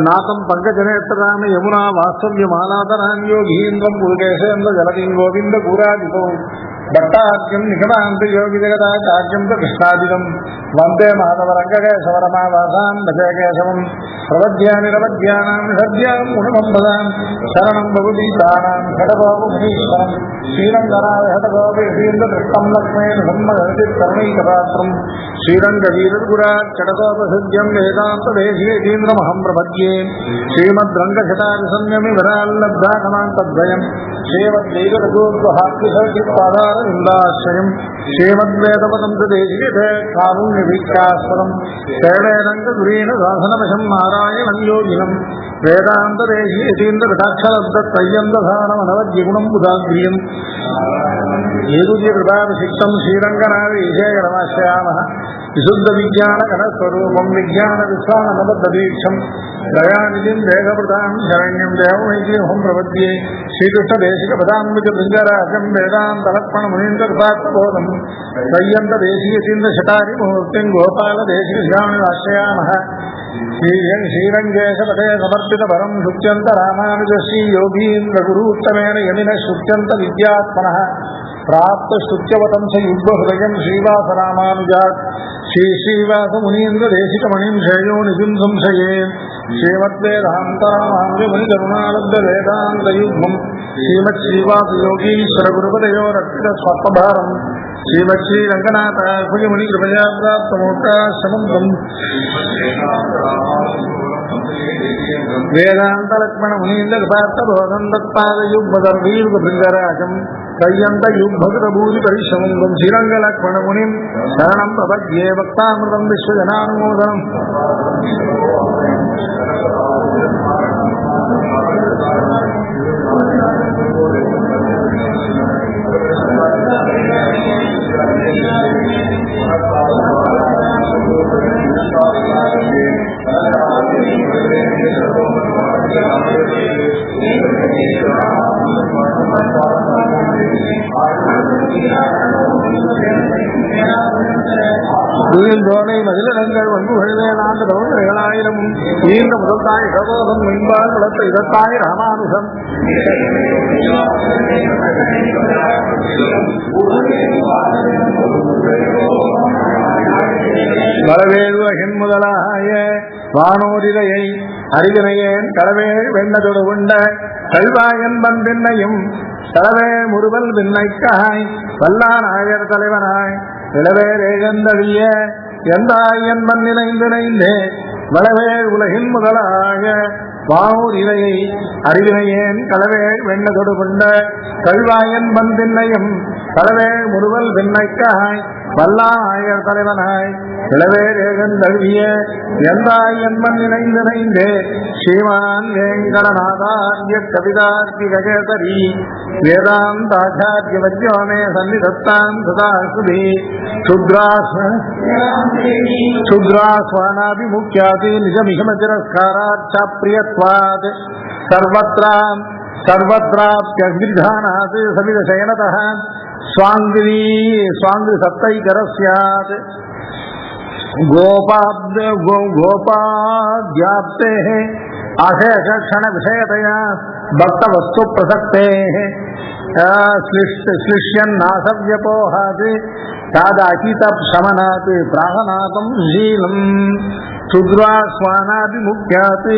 नाथं पंकजनेत्रराम यमुना वास्तव्यमालातरान् योगीन्द्रं पुरुकेशेन्द्र जलदीं गोविंद गुरादितो भट्टाख्यं निकटान्त योगी जगदाचार्यं कृष्णादिदं वंदे माधवरङ्गकेशवरमावासां भजे केशवं प्रवद्यानिरवद्यानां सद्यां गुणमम्बदां शरणं भवदीतानां षडगोपमुनीश्वरं श्रीरङ्गनाय षडगोपयतीन्द्रदृष्टं लक्ष्मेण ब्रह्मगणितकरुणैकपात्रं श्रीरङ्गवीरगुराच्चडगोपसद्यं वेदान्तदेशीयतीन्द्रमहं प्रपद्ये श्रीमद्रङ्गशतादिसंयमिवराल्लब्धाकमान्तद्वयं श्रीमद्वेदरघोद्वहात्रिसर्गिपादारविन्दाश्रयं श्रीमद्वेदपदं प्रदेशिके कारुण्यभिक्षास्पदं शैलेरङ्गगुरेण शासनवशं नारायणं योगिनं वेदान्तदेशीयतीन्द्रकटाक्षरब्दत्रय्यन्दधानमनवद्यगुणं बुधाग्रियं येरुद्यकृपाभिषिक्तं श्रीरङ्गनाथेशयरमाश्रयामः विशुद्धविज्ञानघनस्वरूपं विज्ञानविश्वानबद्धदीक्षं दयानिधिं देहभृतां शरण्यं देवमैकीहं प्रपद्ये श्रीकृष्णदेशिकपदाम्बुजभृङ्गराजं वेदान्तलक्ष्मणमुनीन्द्रकृपात्मबोधं त्रय्यन्तदेशीयतीन्द्रशठारिमुहूर्तिं गोपालदेशिकश्रावणमाश्रयामः श्रीरङ्गेशपदे समर्पितपरं शुच्यन्तरामानुजश्री योगीन्द्रगुरूत्तमेन यमिनः शुच्यन्तविद्यात्मनः प्राप्तश्रुत्यवतं स युग्महृदयं श्रीवासरामानुजात् श्रीवासमुनीन्द्रदेशिकमणिं श्रेयो निधिं संशये श्रीमद्वेदान्तरामानुजमुनिकरुणालब्धवेदान्तयुग्मं श्रीमच्छ्रीवासयोगीश्वरगुरुपदयोरर्पितस्वत्वभारं श्रीमच्छ्रीरङ्गनाथार्पणमुनिकृपया प्राप्तमोक्षाश्रमं वेदान्तलक्ष्मणमुनीन्द्रकृपार्थबोधं तत्पादयुग्मदर्वीर्भृङ्गराजं त्रय्यन्तयुग्भकृतभूरिपरिश्रमं श्रीरङ्गलक्ष्मणमुनिं शरणं प्रपद्ये भक्तामृतं विश्वजनानुमोदनम् தோனை மதிலங்கள் வன்புகழ்வேனாயிரம் ஈந்த முதல்தாய் இடபோதம் மின்பால் வளர்த்த இதத்தாய் ராமானுஷம் வரவேழ்வகின் முதலாய வானோரிதையை அறிவினையேன் கடவேள் வெண்ணதொடு உண்ட கல்வாயன் பண்பின்னையும் கடவேள் முறுவல் பின்னைக்காய் வல்லாநாயர் தலைவனாய் இளவேழந்தழிய எந்தாயன் மண் நினைந்தினைந்தே வளவேள் உலகின் முதலாய வானூர் இலையை அறிவினையேன் களவேள் வெண்ணதொடு கொண்ட கல்வாயன் பண்பின்னையும் கடவேள் முறுவல் பின்னைக்காய் வல்லாநாயர் தலைவனாய் இளவேழந்தழிய எந்தாயன் மண் நினைந்தினைந்தே ஸ்ரீமான் வேங்கடநாதார்ய கவிதார்த்திகேசரி வேதாந்தாச்சார்ய வஜ்யோமே சன்னிதத்தாம் சதாசுதி சுத்ராஸ்வானாபிமுக்யாதி நிஜமிகமதிரஸ்காராச்சாப்ரியத்வாத் சர்வத்ராப்யவிதானாத் சவிதசயனதः स्वाङ्गसप्तैकरस्यात् गोपाद्याप्तेः आशयक्षणविषयतया भक्तवस्तुप्रसक्तेः श्लिष्यन्नासव्यपोहात् तादाचितशमनात् प्राहनातं शीलं क्षुद्रास्वानाभिमुख्यात्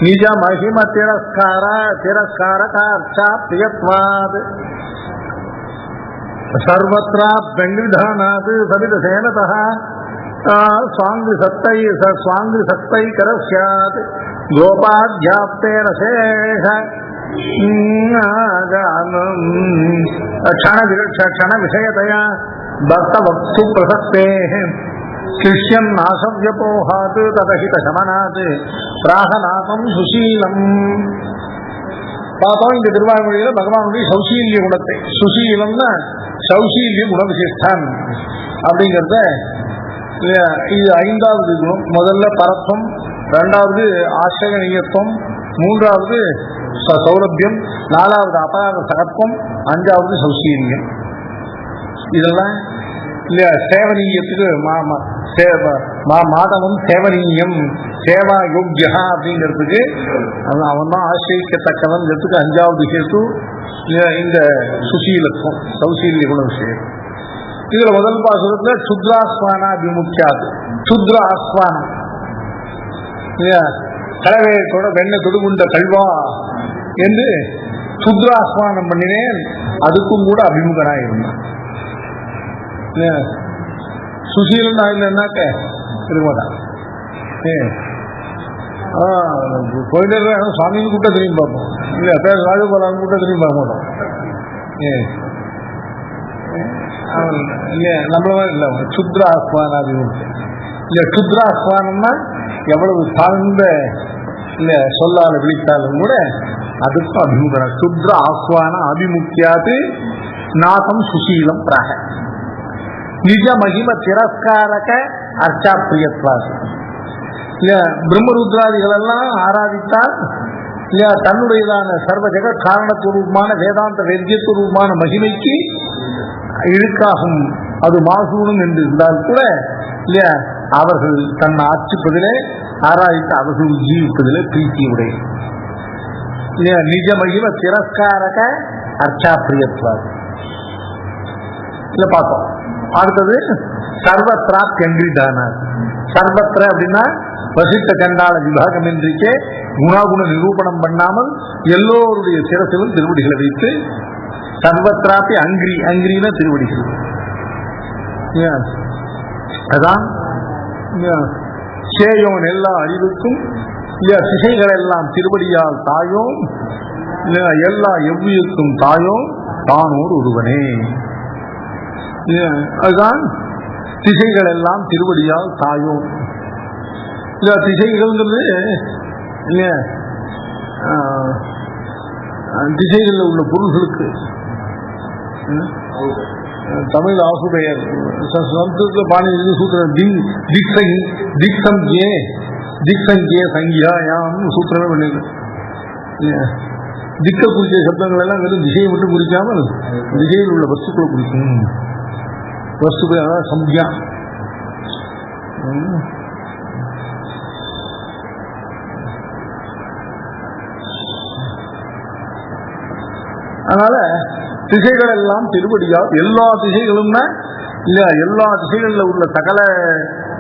निजमहिमतिरस्कारकार्चाप्रियत्वात् सर्वत्राभ्यङ्गविधानात् सवितसेनतः स्वाङ्गसक्तैकरस्यात् गोपाध्याप्तेन शेष क्षणविषयतया भक्तवत्सुप्रसक्तेः शिष्यन्नासव्यपोहात् तदहितशमनात् प्राहनातं सुशीलम् பார்த்தோம். இந்த திருவாய்மொழியில பகவானுடைய சௌசீல்ய குணத்தை, சுசீலம்னா சௌசீல்ய குணவிசிஷ்டன் அப்படிங்கிறத, இது ஐந்தாவது குணம். முதல்ல பரத்வம், இரண்டாவது ஆசிரியத்துவம், மூன்றாவது சௌலபியம், நாலாவது அபராத சகத்துவம், அஞ்சாவது சௌசீல்யம். இதெல்லாம் இல்லையா சேவனீயத்துக்கு மாதவம் சேவனீயம் சேவா யோக்கியா அப்படிங்கிறதுக்கு அவன் தான் ஆசிரியக்கத்தக்கவன்கிறதுக்கு 5வது ஹேத்து இந்த சுசீலத்துவம் சௌசீல்ய குண விஷயம். இதுல முதல் பாசுரத்துல சுத்ராஸ்வானா அபிமுக்கியாது சுத்ர ஆஸ்வானம் கலவையத்தோட வெண்ணை தொடுகுண்ட கல்வா என்று சுத்ராஸ்வானம் பண்ணினேன். அதுக்கும் கூட அபிமுகனாக இருந்தான். சுசீலன் ஆகலன்னாக்க இருமாட்டான். போயிட்டு சுவாமின்னு கூட்ட திரும்பி பார்ப்போம். இல்லையா பேர் ராஜகோபாலான்னு கூட்ட திரும்பி பார்க்க மாட்டோம். இல்லையா நம்மள இல்லை சுத்ர ஆஸ்வானாபிமுகம் இல்லையா. சுத்ர ஆஸ்வானம்னா எவ்வளவு தாழ்ந்த இல்லை சொல்லால் விழித்தாலும் கூட அதுக்கும் அபிமுகம். சுத்ர ஆஸ்வான அபிமுக்கியாது நாதம் சுசீலம் பிராக நிஜ மகிம திரஸ்காரக அர்ச்சா பிரியத்வாது. இல்லையா பிரம்மருத்ராதிகள் எல்லாம் ஆராதித்தால் இல்லையா தன்னுடையதான சர்வ ஜெகத் காரணத்துவமான வேதாந்த வேத்தியத்துவமான மகிமைக்கு இழுக்காகும். அது மாசூனும் என்று இருந்தால் கூட இல்லையா அவர்கள் தன்னை ஆட்சிப்பதிலே ஆராய்த்து அவர்கள் ஜீவிப்பதிலே பிரீத்தியுடைய இல்லையா நிஜ மகிம திரஸ்காரக அர்ச்சா பிரியத்வாது. இல்ல பார்த்தோம். அடுத்தது சர்வத்ரா கெண்டிதான. சர்வத்திர அப்படின்னா வசித்த கண்டாள விபாகம் என்றே குணாகுண நிரூபணம் பண்ணாமல் எல்லோருடைய சிரசிலும் திருவடிகளை வைத்து சர்வத்ராப்பி அங்கிரின திருவடிகள். அதான் சேயோன் எல்லா அறிவுக்கும் திசைகள் எல்லாம் திருவடியால் தாயோம் எல்லா எவ்வியுக்கும் தாயோம் தானோர் ஒருவனே. அதுதான் திசைகள் எல்லாம் திருவடியால் தாயோம். திசைகள்ங்கிறது திசைகளில் உள்ள பொருள்களுக்கு தமிழ் ஆசுடையர் சம்ஸ்கிருதத்தில் பாணி சூத்திரம் திக்சங்கே சங்கியாயாம் சூத்திரமே பண்ணிருக்கு. திக்க குறித்த சப்தங்கள் எல்லாம் வெறும் திசையை மட்டும் குறிக்காமல் திசையில் உள்ள வஸ்துக்களை குறிக்கும். வஸ்துக்கள் அதாவது சம்யா. அதனால திசைகள் எல்லாம் திருவடியால் எல்லா திசைகளும்னா இல்லையா எல்லா திசைகளில் உள்ள சகல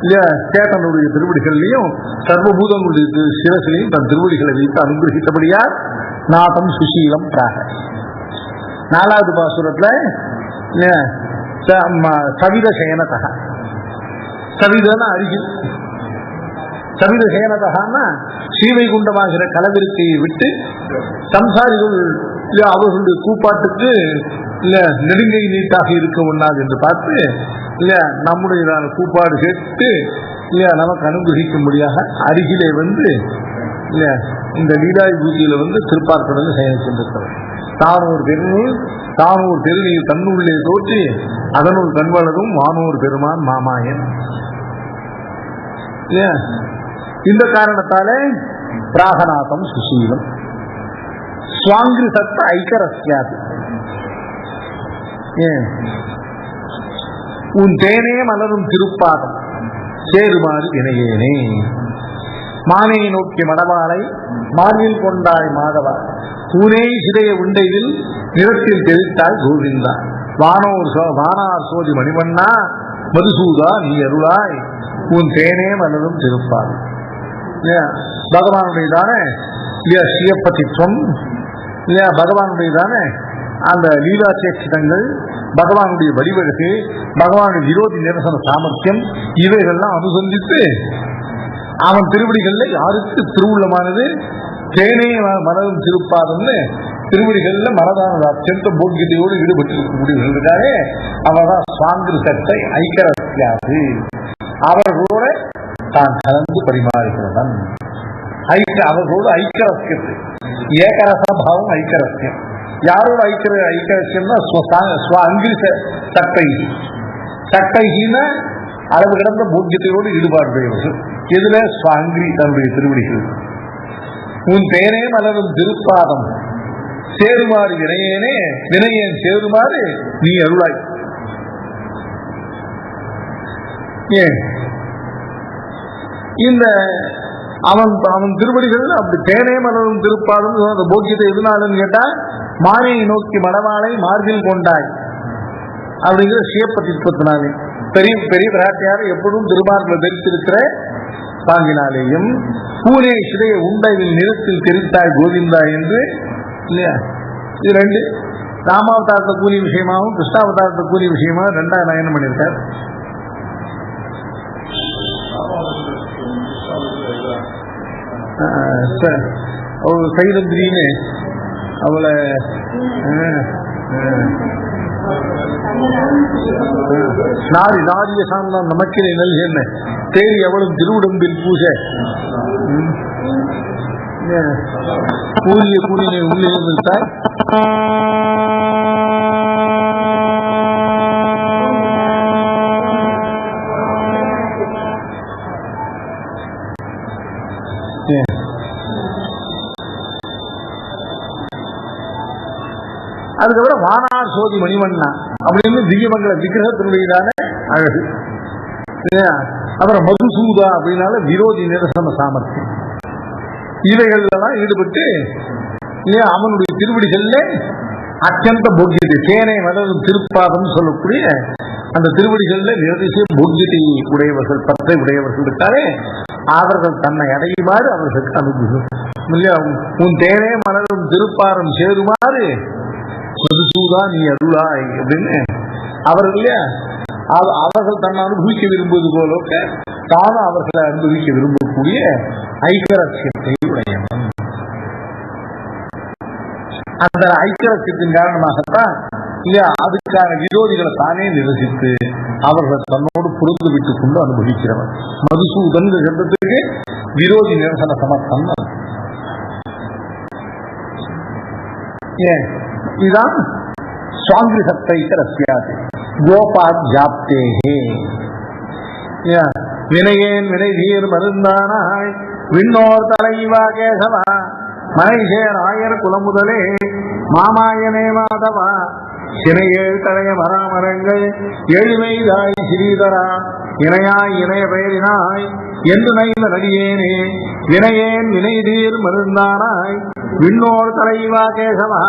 இல்லையா சேட்டனுடைய திருவடிகள்லையும் சர்வபூதங்களுடைய சிரசிலையும் தன் திருவடிகளை வைத்து அனுகிரகித்தபடியார் நாதம் சுசீலம் பிராக. 4வது பாசுரத்துல சவித சேனதா. சவிதன அருகில் சவித சேனதகான்னா ஸ்ரீவைகுண்டமாகிற கலவிருக்கையை விட்டு சம்சாரிகள் அவர்களுடைய கூப்பாட்டுக்கு இல்ல நெடுங்கை நீட்டாக இருக்க ஒண்ணாது என்று பார்த்து இல்ல நம்முடைய கூப்பாடு கேட்டு இல்ல நமக்கு அனுகிரகிக்கும்படியாக அருகிலே வந்து இல்ல இந்த லீலாய் பூஜையில வந்து திருப்பார்க்கடல் செயல்பட்டிருக்கிறது. தானூர் பெருநீர் தன்னுள்ளே தோற்றி அதனுள் கண்வளரும் வானூர் பெருமான் மாமாயன். இந்த காரணத்தாலே பிராகநாதம் சுசீலம் சுவாங்கிரி சத்த ஐக்கரஸ்யாது. உன் தேனே மலரும் திருப்பாதம் சேருமாறு இணையேனே. மானை நோக்கி மடவாளை மார்பில் கொண்டாய் மாதவா பூனே சிதைய உண்டையில் நிறத்தில் தெரித்தாய் கோவிந்தா வானார் சோதி மணிவண்ணா மதுசூதா நீ அருளாய் உன் தேனே மலரும் திருப்பாதம். பகவானுடையதானே சிவப்பதித்வம் இல்லையா பகவானுடையதான அந்த லீலா சேட்சிதங்கள் பகவானுடைய வடிவழகு பகவானுடைய விரோதி நிரசன சாமர்த்தியம் இவைகள்லாம் அனுசந்தித்து அவன் திருவடிகள்ல யாருக்கு திருவுள்ளமானது தேனே மனதும் திருப்பாதம்னு திருவடிகள்ல மனதான அத்தியந்த போக்கியத்தையோடு ஈடுபட்டிருக்கக்கூடியவர்களுக்காக அவர்தான் சுவாங்கிரு சத்தை ஐக்கரஸ்யாது. அவர்களோட தான் கலந்து பரிமாறுகிறவன். அவர்களோடு ஐக்கரஸ்யத்து ஏகரசபாவம் ஐக்கரஸ்யம். யாரோட ஐக்கரஸ்யம்னா அங்கிரிச சட்டை சட்டைகின அளவு கிடந்த போக்கியத்தையோடு ஈடுபாடுடையவர்கள். எதுல சுவாங்கிரி தன்னுடைய திருவடிகள். உன் தேனே மலரும் திருப்பாதம் சேருமாறு வினையேனே வினையேன் சேருமாறு நீ அருளாய். ஏன் இந்த அவன் அவன் திருவடிகள் அப்படி தேனே மலரும் திருப்பாதும் அந்த போக்கியத்தை எதுனாலும் கேட்டா மானையை நோக்கி மடவாளை மார்பில் கொண்டாய் அப்படிங்கிற சிவப்பத்தினாலே பெரிய பெரிய பிராட்டியார் எப்பொழுதும் திருமார்பில் தரித்திருக்கிற பாங்கினாலேயும் பூனே சிறைய உண்டையில் நிறத்தில் தெரித்தாய் கோவிந்தா என்று இல்லையா. இது ரெண்டு ராமாவதாரத்தை கூலி விஷயமாகவும் கிருஷ்ணாவதாரத்தை கூலி விஷயமாக ரெண்டாவது நயனம் பண்ணியிருக்கார். சைரந்திரின்னு அவளை நாரிய சாந்தான் நமக்கினை நல்கென்ன தேறி அவளும் திருவுடம்பில் பூசை கூறிய கூறினை உள்ளே இருந்தாய். அதுக்கப்புறம் வானார் சோதி மணிவண்ணா அப்படின்னு திவ்யமங்கல விக்கிரகத்தினுடையதான அழகு. அப்புறம் மதுசூதா அப்படின்னால விரோதி நிரசன சாமர்த்தியம். இவைகள்லாம் ஈடுபட்டு அவனுடைய திருவடிகள்ல அத்தியந்த போக்கியத்தை சேனை மலரும் திருப்பாதம் சொல்லக்கூடிய அந்த திருவடிகள்ல நிரதிசய போக்கியத்தை உடையவர்கள் பற்றை உடையவர்கள் இருக்காரே அவர்கள் தன்னை அடையுமாறு அவர்களுக்கு அனுபவம் இல்லையா. உன் தேனே மலரும் திருப்பாரம் சேருமாறு மதுசூதா நீ அருளாய் அப்படின்னு அவர்கள் அவர்கள் தன்னை அனுபவிக்க விரும்புவது போல தானும் அவர்களை அனுபவிக்க விரும்பக்கூடிய ஐக்கியரட்சியத்தை உடையவன். அந்த ஐக்கியரட்சியத்தின் காரணமாகத்தான் இல்லையா அதுக்கான விரோதிகளை தானே நிரசித்து அவர்களை தன்னோடு பொருந்து விட்டுக் கொண்டு அனுபவிக்கிறவன். மதுசூதன் சப்தத்துக்கு விரோதி நிரசன சமர்த்தம். ஏன் இதுதான் சுவாங்கி சத்தை ரசியாது கோபாத் ஜாப்தேகே வினையேன் வினை தீர் மருந்தானாய் விண்ணோர் தலைவா கேசவா மனைசேர் ஆயர் குலமுதலே மாமாயனே மாதவா சிறையேழ் தழைய மராமரங்கள் எழுமைதாய் ஸ்ரீதரா இணையாய் இணைய பெயரினாய் என்று நைந்த நடியேனே வினையேன் வினைதீர் மருந்தானாய் விண்ணோர் தலைவா கேசவா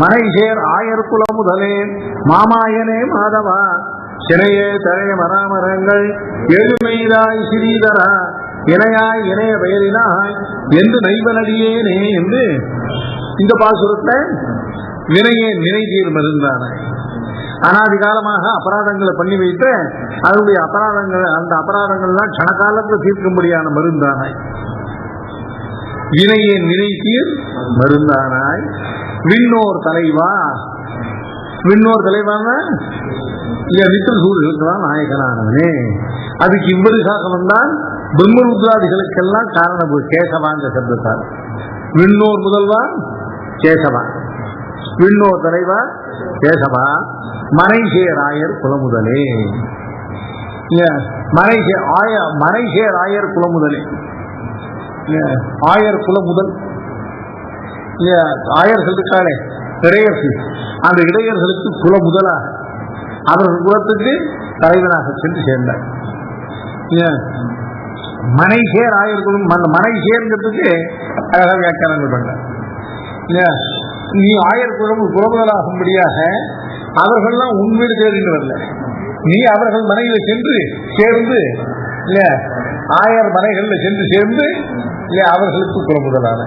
மனைசேர் ஆயர் குலமுதலே மாமாயனே மாதவா சிறையே தழைய மராமரங்கள் எழுமைதாய் ஸ்ரீதரா இணையாய் இணைய பெயரினாய் என்று நைவ நடியேனே என்று இந்த பாசுரத்தை வினையேன் வினைதீர் மருந்தானாய் அனாதிகாலமாக அபராதங்களை பண்ணி வைத்து அதனுடைய அபராதங்கள் அந்த அபராதங்கள்லாம் கணக்காலத்தில் தீர்க்கும்படியான மருந்தானாய். வினையேன் வினை தீர் மருந்தானாய் விண்ணோர் தலைவா. விண்ணோர் தலைவான நித்திர சூரியர்களுக்கெல்லாம் நாயகனானவனே. அதுக்கு இவ்வளவு சாசனம் தான் பிரம்மருத்ராதிகளுக்கெல்லாம் காரணம். கேசவாங்க சப்தத்தால் விண்ணோர் முதல்வா கேசவா, விண்ணோர் தலைவா கேசவா, மனைசேர் ஆயர் குலமுதலே. மனைசேர் ஆயர் குலமுதலே ஆயர் குலமுதல் ஆயர்கள் இருக்காளே இடையர்கள், அந்த இடையர்களுக்கு குல முதலாக அவர்கள் குலத்துக்கு தலைவனாக சென்று சேர்ந்தார். மனைசேர் ஆயர் குலம் மனைசேர்ங்கிறதுக்கு அழகாக வியாக்கியானங்கள் பண்ணார். நீ ஆயர் குலமுதலாகும்படியாக அவர்கள்லாம் உன் வீடு தேடிட்டு வரல, நீ அவர்கள் மனைவில சென்று சேர்ந்து இல்ல ஆயர் மனைகள்ல சென்று சேர்ந்து இல்ல அவர்களுக்கு குலமுதலான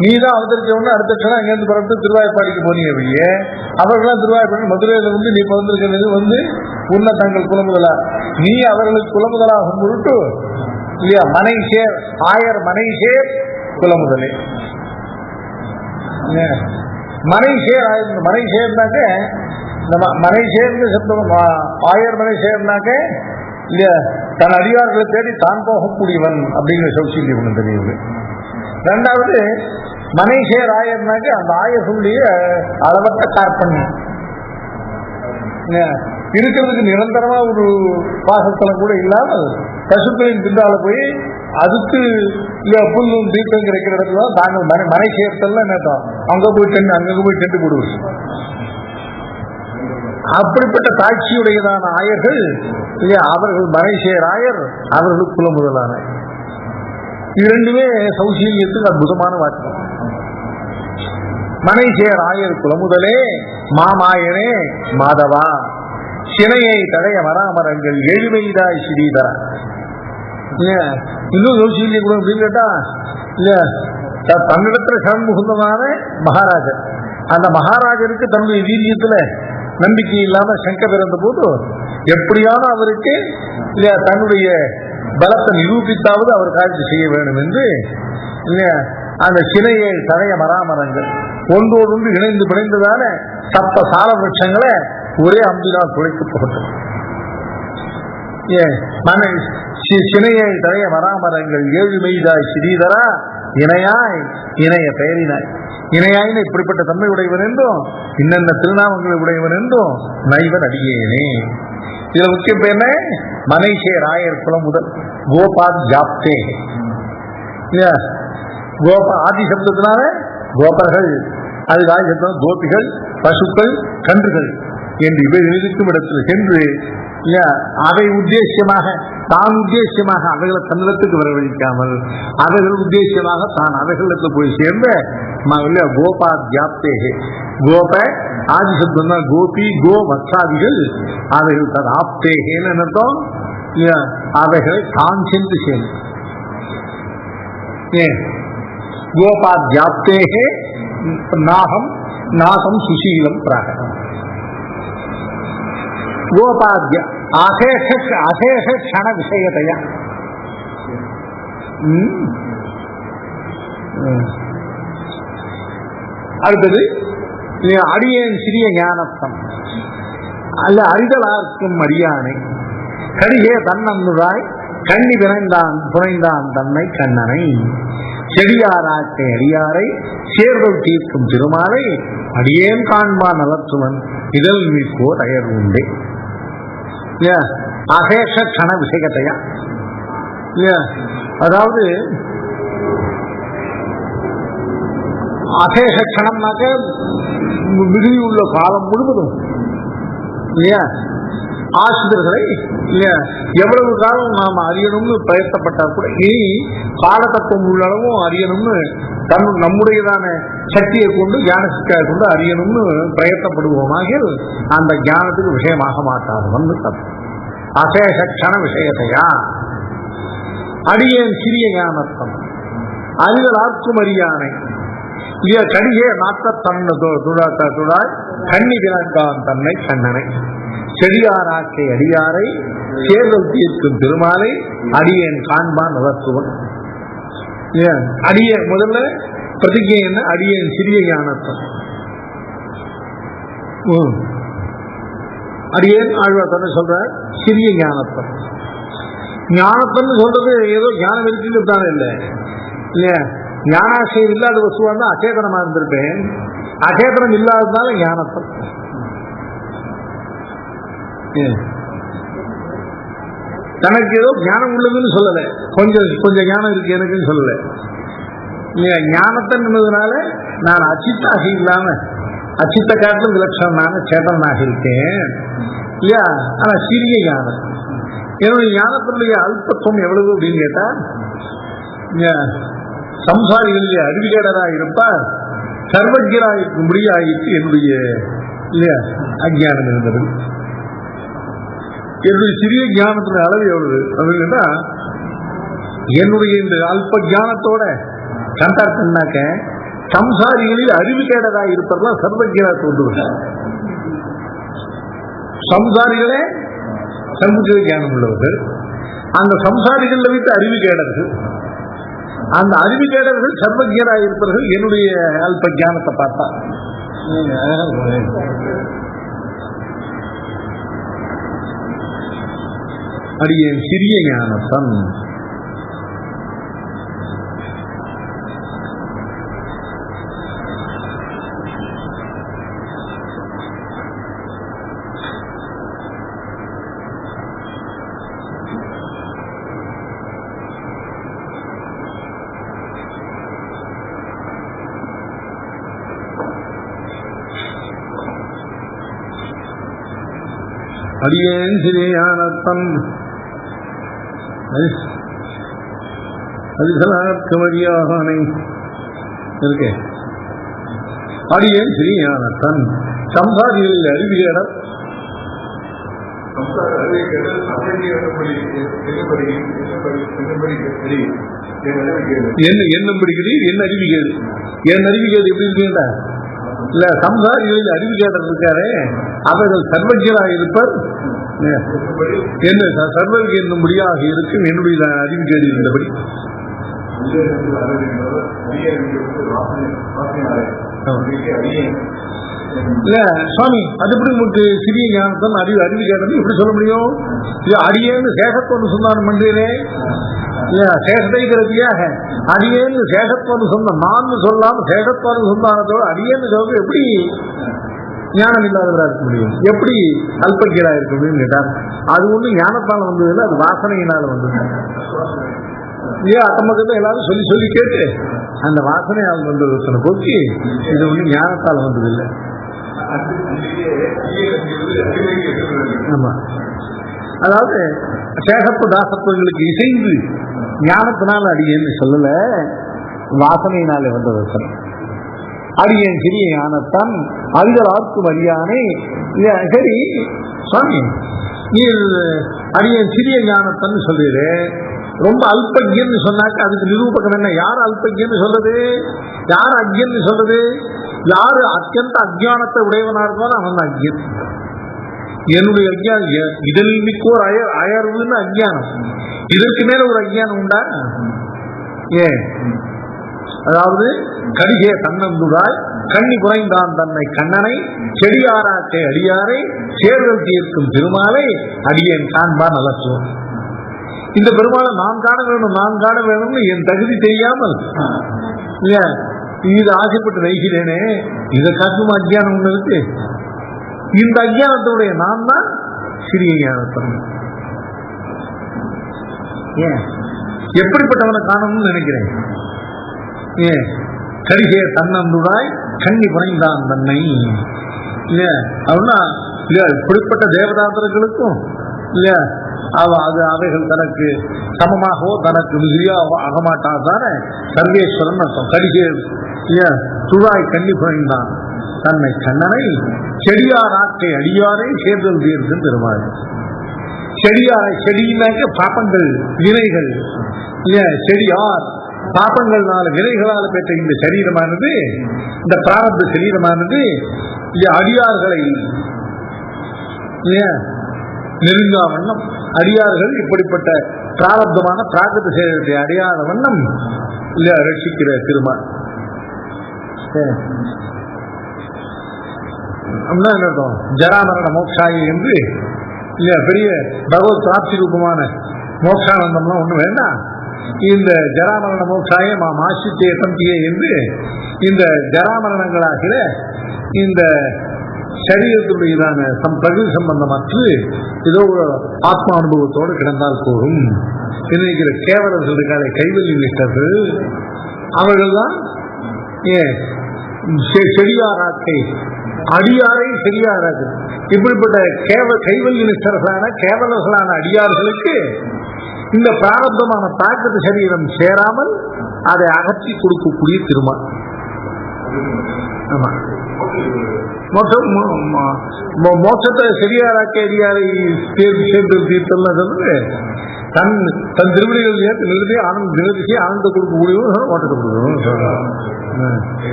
நீதான் அவதரிச்சவொன்னு அடுத்த கணம் அங்கேருந்து பரப்பிட்டு திருவாய்ப்பாடிக்கு போனீங்க. அப்படியே அவர்களாம் திருவாய்ப்பாடி மதுரையில வந்து நீ வந்திருக்கிறது வந்து உன்ன தங்கள் குலமுதலா, நீ அவர்களுக்கு குலமுதலாகும் பொருட்டு இல்லையா மனைசேர் ஆயர் மனைசேர் குலமுதலே. மனைசேர் ஆயர் மனைசேர்னாக்க நம்ம மனை சேர்ந்து சப்தம் ஆயர் மனை சேர்னாக்க இல்லையா தன் அதிகாரங்களை தேடி தான் போகக்கூடியவன் அப்படிங்கிற சௌசல்யம் ஒன்று தெரியுது. ரெண்டாவது மனைசேர் ஆயர்னாக்க அந்த ஆயர் சொல்லிய அளவற்ற கார்பண்யம் இருக்கிறதுக்கு நிரந்தரமா ஒரு வாசத்தலம் கூட இல்லாமல் பசுக்களின் பின்னால போய் அதுக்கு புல்லும் தீர்த்தம் கிடைக்கிற இடத்துல தான் தாங்கள் மனை சேர்த்தெல்லாம் நேற்றம் அங்க போய் டென்ட் போடுவது. அப்படிப்பட்ட தாட்சியுடையதான ஆயர்கள் அவர்கள் மனைசேர் ஆயர், அவர்கள் குல முதலான இரண்டுமே சௌசீல்யத்துக்கு அற்புதமான வாக்கியம். மனைசேர் ஆயர் குலமுதலே மாமாயனே மாதவா சினையை தடைய மராமரங்கள் எழுமைதாய் ஸ்ரீதரா. இன்னும் சௌசீல்யம் கூட அப்படின்னு கேட்டா தன்னிடத்துல சண்முகமான மகாராஜர், அந்த மகாராஜருக்கு தன்னுடைய வீரியத்துல நம்பிக்கை இல்லாம சங்கை பிறந்த போது எப்படியான அவருக்கு தன்னுடைய பலத்தை நிரூபித்தாவது அவர் காட்சி செய்ய வேண்டும் என்று அந்த சினையை தடைய மராமரங்கள் ஒன்றோடு இணைந்து பிணைந்ததான சப்த சால விருட்சங்களை ஒரே அம்பினால் துளைத்து போட்டது. சினையை தடைய மராமரங்கள் ஏழு மெய்தாய் ஸ்ரீதரா இணையாய் இணைய பெயரினாய். இணையாயின இப்படிப்பட்ட தன்மை உடையவன் என்றும் இன்னென்ன திருநாமங்களை உடையவன் என்றும் நைவன் அடியேனே. இதுல முக்கிய பேர் என்ன? மனைசேர் ஆயர் குலம் முதல் கோபாத் ஜாப்தே. கோபா ஆதி சப்தத்தினால கோபர்கள், அதுக்கு ஆதி சப்தம் கோபிகள், பசுக்கள், கன்றுகள் என்று இவை இருக்கும் இடத்தில் சென்று அவை உத்தேசியமாக தான் உத்தேசியமாக அவைகளை தன்னிடத்துக்கு வரவழைக்காமல் அவைகள் உத்தேசியமாக தான் அவைகளுக்கு போய் சேர்ந்த கோபா ஜாப்தேகே. கோப ஆதி சப்தம் தான் கோபி கோ வத்சாதிகள், அவைகள் தன் ஆப்தேகேன்னு அர்த்தம். அவைகளை தான் சென்று சேர்ந்து கோபா ஜாப்தேகே நாகம் நாகம் சுசீலம் பிராக. கோபாத்ய அசேஷ க்ஷண விஷயத்தையா. அடுத்தது அடியேன் சிறிய ஞானத்தம் அல்ல அறிதலார்க்கும் அடியானை கடிகே தன்னன்னுராய் கண்ணி புனைந்தான் தன்னை கண்ணனை செடியாராக்கை அடியாரை சேர்தல் தீர்க்கும் திருமாலை அடியேன் காண்பான் நலத்துவன் இதழ் மீட்போர் அயர் உண்டே. அசேஷ கண விஷயத்தையா. அதாவது அசேஷ கணம்னாக்க மிகுதி உள்ள காலம் முழுவதும் இல்லையா ஆசிரியர்களை எவ்வளவு காலம் நாம் அறியணும்னு பிரயத்தப்பட்டால் கூட இனி காலதத்துவம் உள்ளளவும் அறியணும்னு நம்முடையதான சக்தியை கொண்டு ஞானசிக்காக கொண்டு அறியணும்னு பிரயத்தப்படுவோமாக அந்த ஞானத்துக்கு விஷயமாக மாட்டாது வந்து தப்பு. அசேஷ க்ஷண விஷயத்தையா அடியேன் சிறிய ஞானத்தம் அறிதலார்க்கும் அறியானை கடிகே நாட்ட தன்ன துடாய் கண்ணி விளங்கான் தன்னை கண்ணனை செடியாராக்கை அடியாரை சேர்தல் தீர்க்கும் திருமாலை அடியேன் காண்பான் நலத்துவன். அடிய முதல்ல பிரதிஜை என்ன? அடியேன் சிறிய ஞானத்தம். அடியேன் ஆழ்வார் தன்னை சொல்ற சிறிய ஞானத்தம். ஞானத்தன்னு சொல்றது ஏதோ ஞானம் இருக்குன்னு தானே இல்லை இல்லையா. ஞானாசயம் இல்லாத வசுவா இருந்தா அச்சேதனமா இருந்திருப்பேன். அச்சேதனம் இல்லாததுனால ஞானத்தம். தனக்கு ஏதோ ஞானம் உள்ளதுன்னு சொல்லல, கொஞ்சம் ஞானம் இருக்கு எனக்குன்னு சொல்லல. ஞானத்தன் என்பதனால நான் அச்சித்தாக இல்லாம அச்சித்த காட்டிலும் விலட்சணமான சேதனாக இருக்கேன் இல்லையா. ஆனா சிறிய ஞானம். என்னுடைய ஞானத்தினுடைய அல்பத்துவம் எவ்வளவு அப்படின்னு கேட்டா சம்சாரிகளிலே அறிவிகேடராக இருப்பார், சர்வஜராயிருக்கும்படியாயிட்டு என்னுடைய இல்லையா அஜ்ஞானம் இருந்தது. என்னுடைய சிறிய ஞானத்தின் அளவு எவ்வளவு அப்படின்னா என்னுடைய இந்த அல்ப ஞானத்தோட கம்பேர் பண்ணாக்க சம்சாரிகளில் அறிவு கேடதாக இருப்பதெல்லாம் சர்வஜரா தோன்றுவார். சம்சாரிகளே சர்வஜர ஞானம் உள்ளவர்கள், அந்த சம்சாரிகள் வைத்து அறிவு கேடர்கள், அந்த அறிவு கேடர்கள் சர்வஜராக இருப்பவர்கள் என்னுடைய அல்ப ஞானத்தை பார்த்தா. அடியேன் சிறிய ஞானத்தன் அடியேன் சிறியானத்தன் அதிசலாக்கமரியானை இருக்கே அடியேன் சிறியானத்தன் சம்சாரிகளில் அறிவியட என்ன படிக்கிறீர் என்ன அறிவிக்கிறது என் அறிவிக்கிறது எப்படி இருக்கீங்க இல்ல சம்சாரிகளில் அறிவிக்காதர் இருக்காரே அவர்கள் சர்வஜராக இருப்பர் என்ன சர்வஜ என்னும்படியாக இருக்கும் என்னுடைய அறிவிக்கிறது இருந்தபடி இல்ல சுவாமி அது எப்படி உங்களுக்கு சிறிய ஞானத்தன் அறிவு கேட்டது எப்படி சொல்ல முடியும் அடியேன்னு சேஷத்தோடு சொன்னான் மன்றே சேஷத்தைக்கிறதுக்காக அடியேன்னு சேஷத்தோடு சொன்ன நான் சொல்லாம சேஷத்தோடு சொன்னானதோடு அடியேன்னு சொல்றது எப்படி ஞானம் இல்லாதவராக இருக்க முடியும் எப்படி அல்பக்கியரா இருக்க முடியும் கேட்டார் அது ஒண்ணு ஞானத்தால வந்ததில்லை அது வாசனையினால வந்தது அத்தமக்கத்தை எல்லாரும் சொல்லி சொல்லி கேட்டு அந்த வாசனையால் வந்தது போக்கி இது ஒண்ணு ஞானத்தால் வந்ததில்லை ஆமா அதாவது சேகப்பு தாசத்துவங்களுக்கு இசைந்து ஞானத்தினால் அடியேன்னு சொல்லல வாசனையினாலே வந்தது அடியேன் சிறிய ஞானத்தான் அறிதலார்க்கும் அறியானே சரி சுவாமி நீர் அடியேன் சிறிய ஞானத்தன்னு சொல்றீரு ரொம்ப அல்பஜ்யன்னு சொன்னாக்க அதுக்கு நிரூபகம் என்ன யார் அல்பஜ்யன்னு சொல்றது யார் அஜ்யன்னு சொல்றது யாரு அத்தியந்த அஜ்ஞானத்தை உடையவனா இருக்கோ அவன் அஜ்யன் என்னுடைய அஜ்ஞானம் இதில் மிக்கோர் அயர்வுன்னு அஜ்ஞானம் இதற்கு மேல ஒரு அஜ்ஞானம் உண்டா ஏன் அதாவது கடிகே தன்னந்துடாய் கண்ணி குறைந்தான் தன்னை கண்ணனை செடியாராட்டை அடியாரை சேர்தல் தீர்க்கும் திருமாலை அடியேன் காண்பான் அலசுவோம் இந்த பெருமாளை நான் காண வேணும்னு என் தகுதி தெரியாமல் இது ஆசைப்பட்டு வைக்கிறேனே இதை காட்டும் அஜ்ஞானம் ஒண்ணு இருக்கு இந்த அஜ்ஞானத்துடைய நான் தான் சிறிய ஞானத்தன் ஏன் எப்படிப்பட்டவனை காணணும்னு நினைக்கிறேன் ஏன் கடிகே தன்னந்துடாய் கண்ணி புனைந்தான் தன்னை இல்லையா அப்படின்னா இல்லையா இப்படிப்பட்ட தேவதாந்தர்களுக்கும் இல்லையா அவைகள் தனக்கு சமமாகவோ தனக்கு மிகுதியாக ஆகமாட்டாதானே சர்வேஸ்வரன் அர்த்தம் கடிகே துழாய் கண்ணி புனைந்தான் தன்னை கண்ணனை செடியார் ஆக்கை அடியாரை சேர்தல் தீர்க்கும் பெருமாள் செடியாரை செடியினாக்க பாப்பங்கள் வினைகள் இல்லையா செடியார் பாப்பங்கள்னால வினைகளால் பெற்ற இந்த சரீரமானது இந்த பிராரப்த சரீரமானது அடியார்களை நெருங்கா வண்ணம் அடியார்கள் இப்படிப்பட்ட பிராரப்தமான பிராகிருத சரீரத்தை அடையாத வண்ணம் இல்ல ரட்சிக்கிற திருமால் என்ன அர்த்தம் ஜராமரண மோக்ஷாயி என்று இல்ல பெரிய பகவத் பிராப்தி ரூபமான மோக்ஷானந்தம்லாம் ஒண்ணு வேண்டாம் இந்த ஜராமரண மோக்ஷாய மாசித்தே தந்தியே என்று இந்த ஜராமரணங்களாகிற இந்த சரீரத்துடையதான பிரகிருதி சம்பந்தமற்று ஏதோ ஒரு ஆத்மா அனுபவத்தோடு கிடந்தால் போகும் நினைக்கிற கேவலர்கள் இருக்காளே கைவல்லி நிஷ்டர்கள் அவர்கள் தான் செடியாராக்கை அடியாரை செடியாராக்கு இப்படிப்பட்ட கைவல்லி நிஷ்டர்களான கேவலர்களான அடியார்களுக்கு இந்த பிராரப்தமான பிராகிருத சரீரம் சேராமல் அதை அகற்றி கொடுக்கக்கூடிய திருமால் ஆமா மோட்சத்தை சரியாராக்க அடியாரை சேர்த்து தீர்த்தம் சொல்றது தன் திருவிழிகள் நிறுத்தி ஆனந்த நிறுத்தி ஆனந்த கொடுக்கக்கூடியவங்க ஓட்டத்தை கொடுக்கணும்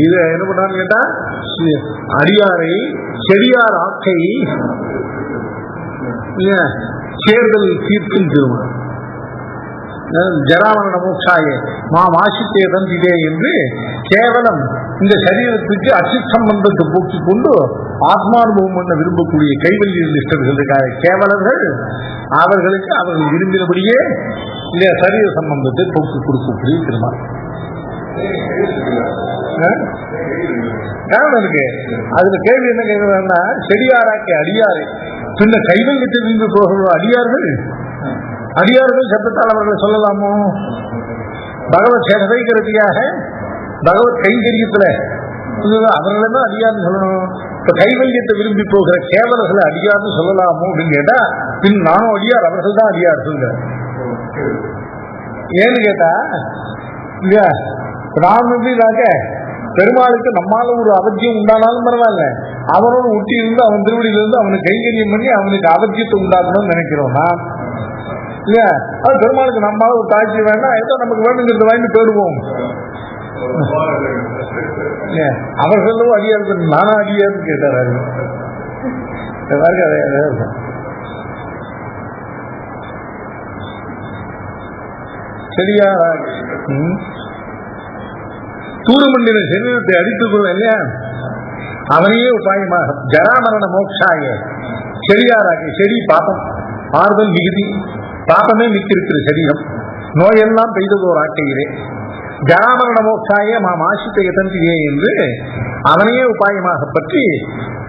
இத என்ன பண்றான்னு கேட்டா அடியாரை செடியார் ஆக்கை சேர்தல் தீர்க்கும் திருமணம் ஜராமரண மோட்சாய மாசித்தே தந்திதே என்று கேவலம் இந்த சரீரத்துக்கு அச்சித் சம்பந்தத்தை போக்கிக் கொண்டு ஆத்மானுபவம் பண்ண விரும்பக்கூடிய கைவல்லி நிஷ்டர்கள் கேவலர்கள் அவர்களுக்கு அவர்கள் விரும்பினபடியே இந்த சரீர சம்பந்தத்தை போக்கி கொடுக்கக்கூடிய திருமால் இருக்கு. அதுல கேள்வி என்ன கேட்கிறாங்கன்னா செடியாராக்கி அடியாரை பின்ன கைவல்யத்தை விரும்பி போகிற அடியார்கள் சத்தத்தால் அவர்களை சொல்லலாமோ பகவத் சேவைக்கிறதுக்காக பகவத் கைங்கரியத்துல அவர்களெல்லாம் அடியார்னு சொல்லணும் இப்ப கைவல்யத்தை விரும்பி போகிற கேவலர்களை அடியார்னு சொல்லலாமோ அப்படின்னு கேட்டா, பின் நானும் அடியார், அவர்கள் தான் அடியார் சொல்லுங்க. ஏன்னு கேட்டா இல்லையா, நாம் எப்படினாக்க பெருமாளுக்கு நம்மால ஒரு அவத்தியம் உண்டானாலும் பரவாயில்ல, அவனோட ஒட்டி இருந்து அவன் திருவடியிலிருந்து அவனுக்கு கைங்கரியம் பண்ணி அவனுக்கு அவத்தியத்தை உண்டாக்கணும்னு நினைக்கிறோம் நான் இல்லையா. அது பெருமாளுக்கு நம்மால ஒரு காட்சி வேண்டாம், ஏதோ நமக்கு வேணுங்கிறத வாங்கி தேடுவோம். அவர்களும் அடியார், நானும் அடியார்னு கேட்டாரு. சரியா, தூரமண்டின சரீரத்தை அடித்துக் கொள்ள இல்லையா, அவனையே உபாயமாக ஜராமரண மோட்சாய செடியாராக, செடி பாப்பம் ஆறுதல் மிகுதி, பாப்பமே மிக்கிருக்கிற சரீரம், நோயெல்லாம் பெய்ததோர் ஆட்டையிலே ஜராமரண மோட்சாய மாம் ஆசித்தைய தந்தியே என்று அவனையே உபாயமாக பற்றி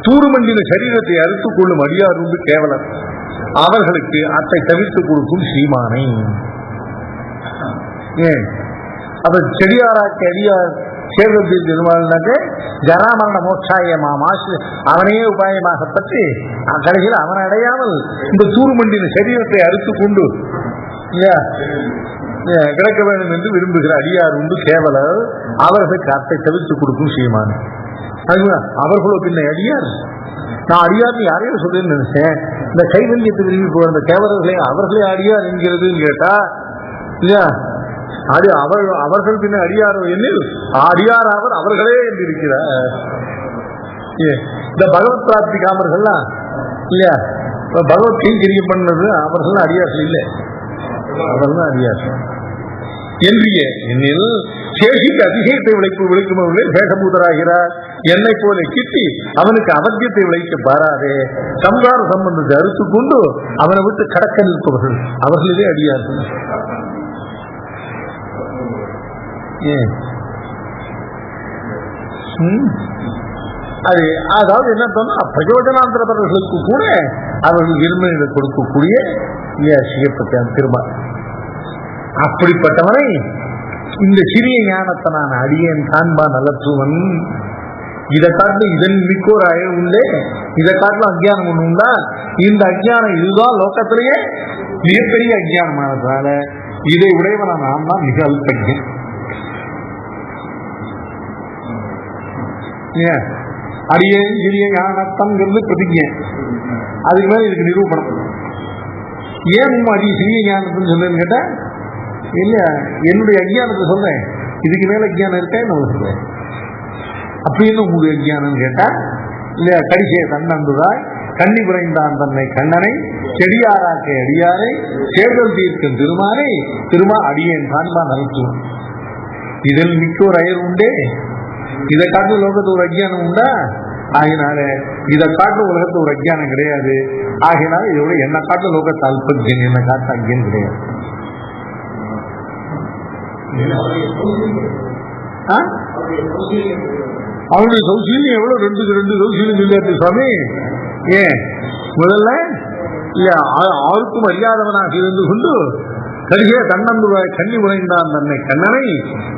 தூருமண்டின சரீரத்தை அறுத்துக் கொள்ளும் அடியார் உண்டு கேவலர், அவர்களுக்கு அத்தை தவிர்த்துக் கொடுக்கும் ஸ்ரீமானை. ஏன் அப்ப செடியாராக்கி அடியார் சேர்வதி திருமால்னாக்க ஜராமரண மோட்சாய மாமாசு அவனையே உபாயமாக பற்றி கடைசியில் அவனை அடையாமல் இந்த தூருமண்டின சரீரத்தை அறுத்துக் கொண்டு கிடக்க வேண்டும் என்று விரும்புகிற அடியார் உண்டு கேவலர், அவர்களுக்கு அத்தை தவிர்த்துக் கொடுக்கும் ஸ்ரீமான். அவர்களோ பின்ன அடியார், நான் அடியார்னு யாரையும் சொல்றேன்னு நினைச்சேன், இந்த கைவல்யத்தை விரும்பி போற அந்த கேவலர்களே அவர்களே அடியார் என்கிறதுன்னு கேட்டா இல்லையா, அவர்கள் பின்ன அடியாரோ எனில் அடியார் அவர் அவர்களே என்று இருக்கிறார். இந்த பகவத் பிராப்தி காமர்கள்லாம் இல்லையா, பகவத் கைங்கரியம் பண்ணது அவர்கள் அடியார்கள் இல்லை, அவர்கள் அடியார் என்றிய எனில் சேஷிக்கு அதிசயத்தை விளைக்கும் அவர்களே பேசபூதராகிறார். என்னை போல கிட்டி அவனுக்கு அவத்தியத்தை விளைக்க பாராதே சம்சார சம்பந்தத்தை அறுத்துக் கொண்டு அவனை விட்டு கடக்க நிற்பவர்கள் அவர்களே அடியார்கள். அது அதாவது என்ன சொன்னா, பிரயோஜனாந்திரவர்களுக்கு கூட அவர்கள் விரும்பினதை கொடுக்கக்கூடிய சிவப்பத்தியான் அப்படிப்பட்டவனை இந்த சிறிய ஞானத்தை நான் அடியேன் காண்பான் நலத்துவன். இதை காட்டில இதன் மிக்கோர் அயல் உண்டே, இதை காட்டில அஜ்ஞானம் ஒண்ணு உண்டா, இந்த அஜ்ஞானம் இதுதான் லோகத்திலேயே மிகப்பெரிய அஜ்ஞானமானதுனால இதை உடையவன நாம் தான் மிக அல்பஜன். அடியேன் சிறிய ஞானத்தங்கிறது பிரதிஜை, அதுக்கு மேல இதுக்கு நிரூபணம். ஏன் அடி சிறிய ஞானத்துன்னு சொல்றேன்னு கேட்டா, இல்ல என்னுடைய அஜ்ஞானத்தை சொல்றேன், இதுக்கு மேல அஜ்ஞானம் இருக்கேன்னு சொல்றேன். அப்படின்னு உங்களுடைய அஜ்ஞானம் கேட்டா இல்ல, கடிசே தன்னந்துதாய் கண்ணி குறைந்தான் தன்னை கண்ணனை செடியாராக்க அடியாரை சேர்தல் தீர்க்கும் திருமானை திருமா அடியேன் காண்பான் அனுப்புவோம். இதில் மிக்கோர் அயர் உண்டே, இதை காட்டு லோகத்து ஒரு அஜ்ஞானம் உண்டா, ஆகினால இதை காட்டு உலகத்து ஒரு அஜ்ஞானம் கிடையாது. ஆகினால இதோட என்ன காட்டு லோகத்து அல்பஜன், என்ன காட்டு அஜ்ஞன் கிடையாது. அவனுடைய சௌசீலியம் எவ்வளவு, ரெண்டு சௌசீலியம் இல்லையா சுவாமி. ஏன் முதல்ல இல்ல ஆருக்கும் அறியாதவனாக இருந்து கொண்டு கருகே தன்னந்துவாய் கண்ணி உறைந்தான் தன்னை கண்ணனை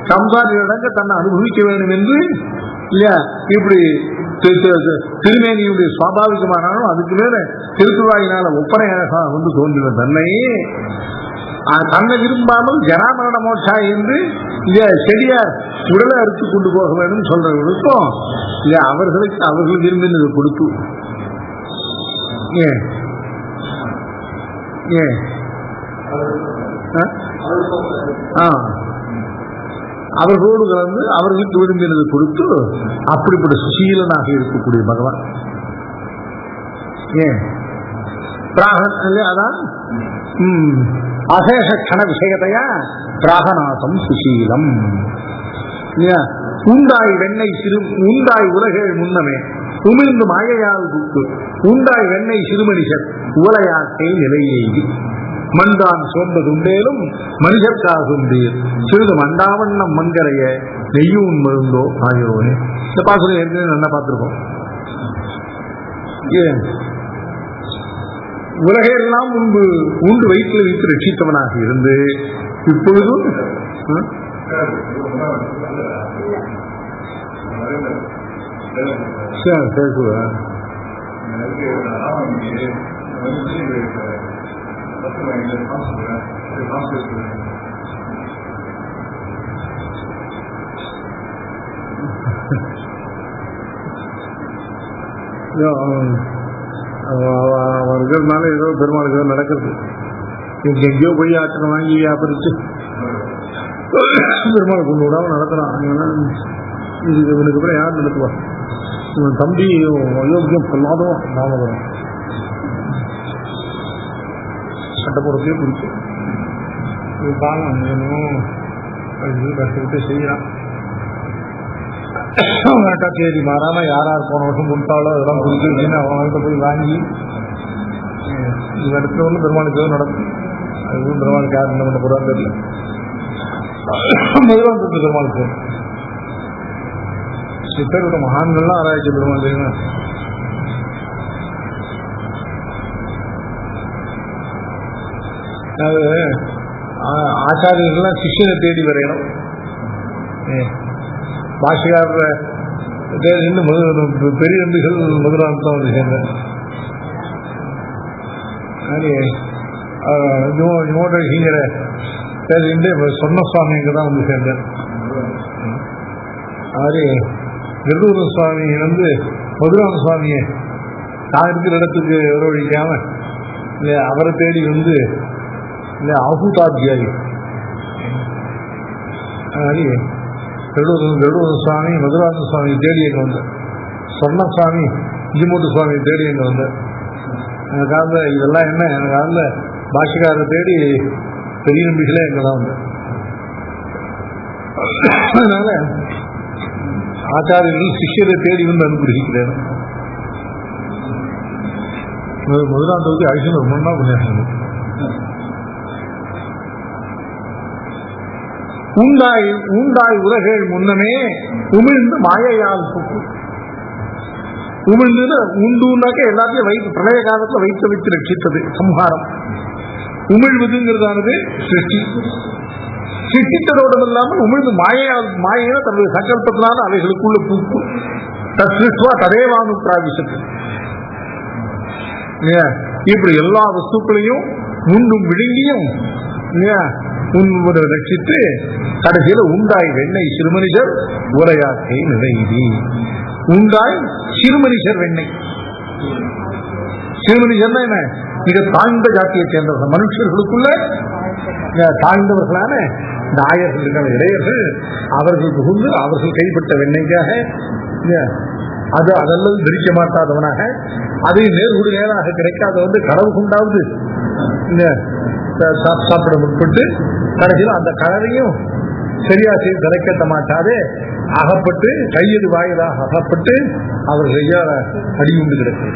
சம்சாரிடங்க தன்னை அனுபவிக்க வேண்டும் என்று இல்லையா, இப்படி திருமேனியுடைய சுவாபாவிகமானாலும் அதுக்கு மேல திருத்துவாயினால ஒப்பனையாக வந்து தோன்றின தன்னை தன்னை விரும்பாமல் ஜராமரண மோட்சா என்று செடியார் உடலை அறுத்து கொண்டு போக வேண்டும் சொல்றவர்களுக்கும் அவர்களுக்கு அவர்கள் விரும்பினது கொடுத்து அவர்களோடு கலந்து அவர்களுக்கு விரும்பினது கொடுத்து அப்படிப்பட்ட சுசீலனாக இருக்கக்கூடிய பகவான். அதான் அசேஷ கண விஷயத்தையா பிராகநாதம் சுசீலம். உண்டாய் வெண்ணெய் உண்டாய் உலகேள் முன்னமே உமிழ்ந்து மாயையால் கூட்டு உண்டாய் வெண்ணெய் சிறுமனிஷர் உவலையாக்கை நிலையை மண்டான் சோர்ந்ததுண்டேலும் மனுஷர்க்காகும் பேர் சிறிது மண்டாவண்ணம் மண்கரைய நெய்யும் மருந்தோ ஆகிறோனே. இந்த பாசுரம் ஏற்கனவே நல்லா பார்த்திருக்கோம். உலகையெல்லாம் முன்பு உண்டு வயிற்றில் வைத்து ரட்சித்தவனாக இருந்து இப்பொழுதும் சேர்க்குவேன். அவர்கள்னால ஏதோ பெருமாளுக்கு ஏதோ நடக்கிறது. எங்கேயோ போய் ஆற்றனை வாங்கி வியாபரிச்சு பெருமாளை கொண்டு விடாம நடத்துறான். இதுக்கு இவனுக்கு அப்புறம் யார் நடத்துவா? இவன் தம்பி அயோக்கியம் சொல்லாதவன் தாமதம் சட்டப்புறத்தையே பிடிச்சி காலம் வேணும் கஷ்டப்பட்டு செய்யறான். கரெக்டா தேதி மாறாம யார் யார் போன வருஷம் கொடுத்தாலோ அதெல்லாம் கொடுத்து அவங்கள்ட்ட போய் வாங்கி இந்த இடத்துல ஒன்று பெருமாளுக்கு எதுவும் நடக்கும். அதுவும் பெருமாளுக்கு யார் என்ன பண்ண போறான்னு தெரியல. மதுராந்தத்து பெருமாளுக்கு சித்தரோட மகான்கள்லாம் ஆராய்ச்சி பெருமாள் தெரியுமா? அது ஆச்சாரியர்கள்லாம் சிஷ்யனை தேடி வரையணும். பாஷையாளர் பெரிய நம்பிகள் மதுராந்தம் வந்து சேர்ந்தேன். சொன்ன சுவாமி இங்கே தான் வந்து சேர்ந்தேன். அது கருடூர சுவாமி வந்து மதுராந்த சுவாமியை நான் இருக்கிற இடத்துக்கு வரவழிக்காம இல்லை அவரை தேடி வந்து இல்லை ஆபூதாத்தியாயி கருடூர சுவாமி மதுராந்த சுவாமி தேடி எங்கே வந்தேன். சொன்ன சுவாமி இஞ்சிமூட்டு சுவாமி தேடி எங்கே வந்தேன். எனக்காக இதெல்லாம் என்ன எனக்காக பாஷக்காரரை தேடி பெரிய நம்பிகளே எங்கே தான் வந்தேன். அதனால ஆச்சாரியர்கள் சிஷ்யரை தேடி வந்து அனுப்பிடுகிறார். மதுராந்தவுக்கு ஐஷன் ரொம்ப நாள் பண்ணியாங்க. ஊண்டாய் உலகள் முன்னமே உமிழ்ந்து மாயையால் உமிழ்ந்து உண்டுனாக்க எல்லாத்தையும் வைத்து பிரளய காலத்தில் வைத்து ரட்சித்தது சம்ஹாரம். உமிழ்வதுங்கிறதானது சிருஷ்டி. சிருஷ்டித்ததோடு இல்லாமல் உமிழ்ந்து மாயையில தன்னுடைய சங்கல்பத்தினால அவைகளுக்குள்ள பூக்கும் தத்ருஷ்வா ததேவானு பிராபிசத்து. இப்படி எல்லா வஸ்துக்களையும் உண்டும் விழுங்கியும் ரட்சித்து கடைசியில் உண்டாய் வெண்ணெய் சிறுமனிஷர் உரையாக்கை நிலையிடி. உண்டாய் சிறுமனிஷர் வெண்ணெய். சிறுமனிஷர்னா என்ன? மிக தாழ்ந்த ஜாத்தியை சேர்ந்தவர்கள், மனுஷர்களுக்குள்ள தாழ்ந்தவர்களான நாயர்கள் இருக்கிற இடையர்கள் அவர்கள் புகுந்து அவர்கள் கைப்பட்ட வெண்ணெய்க்காக அது அதெல்லாம் தரிக்க மாட்டாதவனாக அதை நேர்குடி நேராக கிடைக்காத வந்து கடவு கொண்டாவது சாப்பிட முற்பட்டு கடைசியில் அந்த கடலையும் சரியா செய்து தலைக்கட்ட மாட்டாதே அகப்பட்டு கையது வாயிலாக அகப்பட்டு அவர் கையால அடியுண்டு கிடக்கு.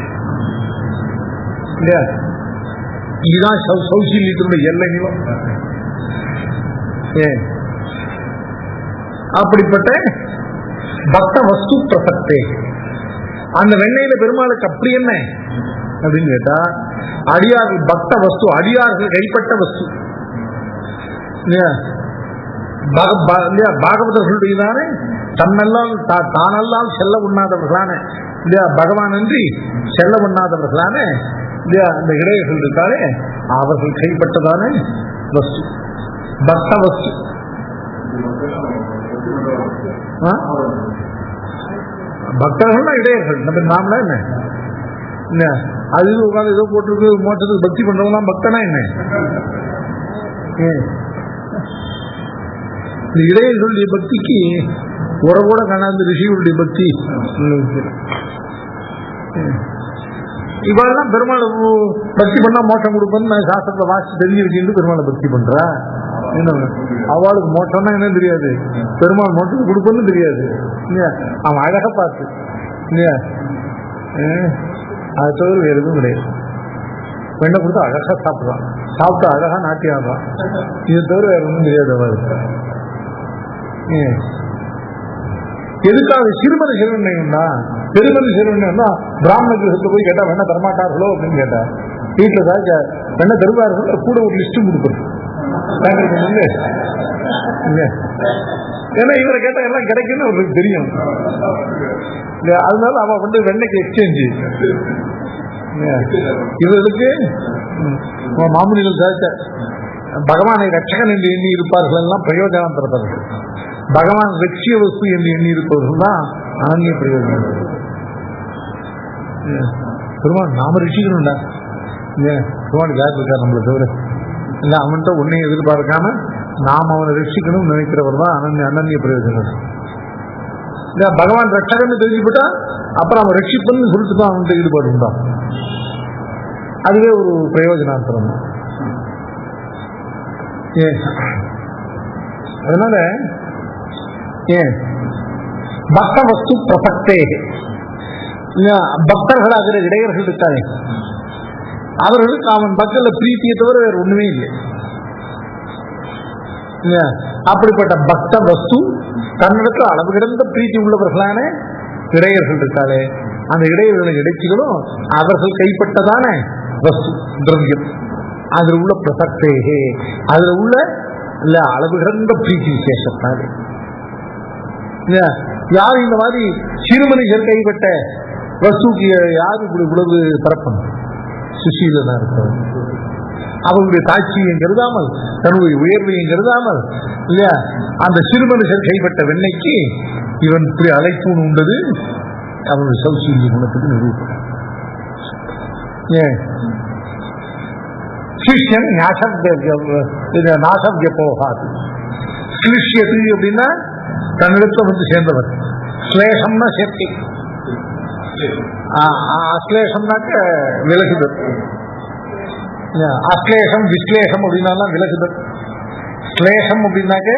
இதுதான் சௌசீல்யத்தினுடைய எல்லைகளும். அப்படிப்பட்ட பக்த வஸ்து பிரசக்தே. அந்த வெண்ணெயில பெருமாளுக்கு அப்படி என்ன அப்படின்னு கேட்டா அடியார்கள் பக்த வஸ்து, அடியார்கள் கைப்பட்ட வஸ்து. பாகவதர்களுடையதானே தன்னெல்லாம் தானெல்லாம் செல்ல உண்ணாதவர்களான இல்லையா பகவான் அன்றி செல்ல உண்ணாதவர்களான இல்லையா அந்த இடையர்கள் இருக்காலே அவர்கள் கைப்பட்டதான வஸ்து பக்த வஸ்து. பக்தர்கள்னா இடையர்கள். நம்ம நாமளா என்ன அது உட்காந்து ஏதோ போட்டிருக்கு மோட்டத்துக்கு பக்தி பண்றவங்களாம் பக்தனா என்ன? இந்த இடையர்களுடைய பக்திக்கு உறவோட காணாத ரிஷிகளுடைய பக்தி. இவாளெல்லாம் பெருமாளை பக்தி பண்ணா மோட்சம் கொடுப்பேன்னு நான் சாஸ்திரத்தை வாசிச்சு தெரிஞ்சு வச்சுட்டு பெருமாளை பக்தி பண்றா. அவளுக்கு மோட்டம்னா என்ன தெரியாது, பெருமாள் மோட்டம் கொடுப்பன்னு தெரியாது. அவன் அழகா பார்த்து இல்லையா அதை தவிர வேறு எதுவும் கிடையாது. வெண்ணை கொடுத்து அழகா சாப்பிட்றான், சாப்பிட்டு அழகா நாட்டி ஆடுறான். இதை தவிர வேற ஒன்றும் தெரியாது அவருக்கு. எதுக்காக சிறுமதி சிறுவண்ணைன்னா பெருமதி சிறுவண்ணைன்னா பிராமண கிரகத்தை போய் கேட்டா வெண்ணை தரமாட்டார்களோ அப்படின்னு கேட்டா வீட்டில் தான் வெண்ணை தருவார்கள் கூட ஒரு லிஸ்ட் கொடுப்பது. ஏன்னா இவரை கேட்டா எல்லாம் கிடைக்குன்னு அவருக்கு தெரியும். அதனால அவன் வந்து வெண்ணைக்கு எக்ஸ்சேஞ்சு இவருக்கு மாமூலிகள் சேர்த்த பகவானை ரட்சகன் என்று எண்ணி இருப்பார்கள் எல்லாம் பிரயோஜனம் பெறப்பட்டது. பகவான் லட்சிய வஸ்து என்று எண்ணி இருப்பவர்கள் தான் அனன்ய பிரயோஜனம். பெருமாள் நாம ரட்சிக்கணும்டா, பெருமாள் யார் இருக்கா நம்மளை தவிர இல்லை, அவன்கிட்ட ஒன்னையும் எதிர்பார்க்காம நாம் அவனை ரட்சிக்கணும்னு நினைக்கிறவர் தான் அனன்ய பிரயோஜனம். இல்லை பகவான் ரட்சகன்னு தெரிஞ்சுக்கிட்டா அப்புறம் அவன் ரட்சிப்பன்னு சொல்லிட்டு தான் அவன்கிட்ட ஈடுபாடு உண்டான். அதுவே ஒரு பிரயோஜனாந்தரம். அதனால பக்த வஸ்து பிரசக்தே, பக்தர்களாகிற இடையர்கள் இருக்காங்க, அவர்களுக்கு அவன் பக்தர்ல பிரீத்தியை தவிர வேற ஒண்ணுமே இல்லை. அப்படிப்பட்ட பக்த வஸ்து தன்னிடத்தில் அளவு கிடந்த பிரீத்தி உள்ளவர்களான இடையர்கள் இருக்காளே, அந்த இடையர்களின் இடைச்சிகளும் அவர்கள் கைப்பட்டதான வஸ்து திரவியம், அதில் உள்ள பிரசக்தேகே, அதுல உள்ள இல்ல அளவு கிடந்த பிரீத்தி விசேஷத்தாலே. யார் இந்த மாதிரி சிறுமனிதர் கைப்பட்ட வஸ்துக்கு யாரு இவ்வளவு பரப்பணும்? சுசீலனா இருக்கிறது, அவருடைய தாட்சியம் கருதாமல் தன்னுடைய உயர்வையும் கருதாமல் இல்லையா, அந்த சிறுமனிதர் கைப்பட்ட வெண்ணைக்கு இவன் இப்படி அழைப்புன்னு உண்டது அவனுடைய சௌசீல்ய குணத்துக்கு நிரூபணம். சிஷ்யன் நாசவ்ய போகாது. சிஷ்யது அப்படின்னா தன்னிடத்துல வந்து சேர்ந்தவர். ஸ்லேஷம்னா சேர்க்கை, அஸ்லேஷம்னாக்க விலகுதல். அஸ்லேஷம் விஸ்லேஷம் அப்படின்னாலாம் விலகுதல். ஸ்லேஷம் அப்படின்னாக்க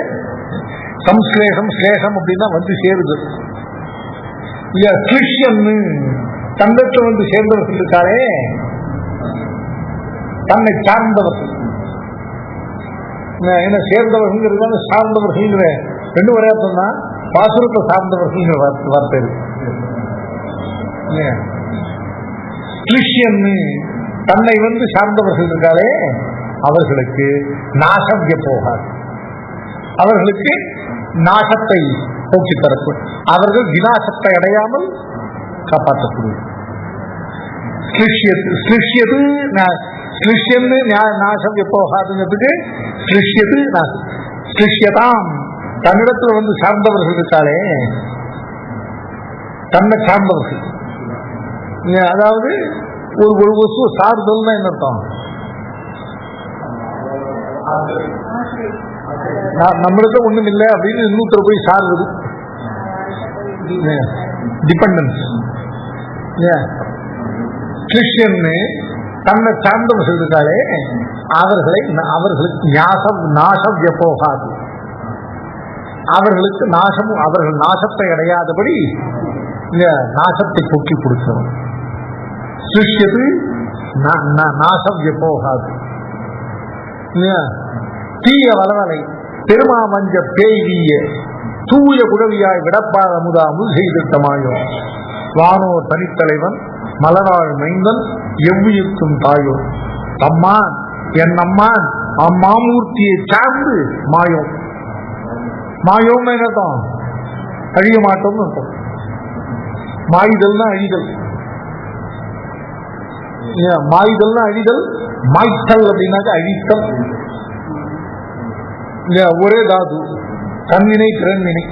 சம்ஸ்லேஷம், ஸ்லேஷம் அப்படின்னா வந்து சேருதல். சிஷ்யன்னு தந்தத்தை வந்து சேர்ந்தவர்கள் இருக்காளே, தன்னை சார்ந்தவர்கள். என்ன சேர்ந்தவர்கள் சார்ந்தவர்கள் ரெண்டு ஒரே அர்த்தம் தான். பாசுரத்தை சார்ந்தவர்கள் வார்த்தை இருக்கு. கிறிஸ்டியன்னு தன்னை வந்து சார்ந்தவர்கள் இருக்காளே, அவர்களுக்கு நாசவ்ய போகாது, அவர்களுக்கு நாசத்தை போக்கி தரப்படும், அவர்கள் விநாசத்தை அடையாமல் காப்பாற்றக்கூடிய நாசவ்ய போகாதுங்கிறதுக்கு கிருஷ்யதாம் தன்னிடத்தில் வந்து சார்ந்தவர்கள் இருக்காளே, தன்னை சார்ந்தவர்கள். அதாவது ஒரு வசு சார்தல் தான் என்ன அர்த்தம்? நம்மளுக்கு ஒண்ணும் இல்லை அப்படின்னு இன்னொருத்தர் போய் சார்வது, டிபெண்டன்ஸ். கிறிஸ்டியன்னு தன்னை சார்ந்தவர்கள் இருக்காளே, அவர்களுக்கு நாசவ்ய போகாது, அவர்களுக்கு நாசமும், அவர்கள் நாசத்தை அடையாதபடி நாசத்தை போக்கி கொடுக்கிறோம். சிஷ்யது நாசவ்ய போகாது. தீய வளவலை பெருமாமஞ்ச பேய்விய தூய குடவியாய் விடப்பாத முதா முள் செய்திட்டமாயோ, வானோர் தனித்தலைவன் மலராள் மைந்தன் எவ்வியுக்கும் தாயோ, அம்மான் என் அம்மான் அம்மாமூர்த்தியை சார்ந்து மாயோம். மாயோம்னு என்னத்தான்? அழிய மாட்டோம்னு அர்த்தம். மாய்தல்னா அழிதல், மாய்தல்னா அழிதல், மாய்த்தல் அப்படின்னாக்க அழித்தல். ஒரே தாது, தன்வினை திறன்வினை.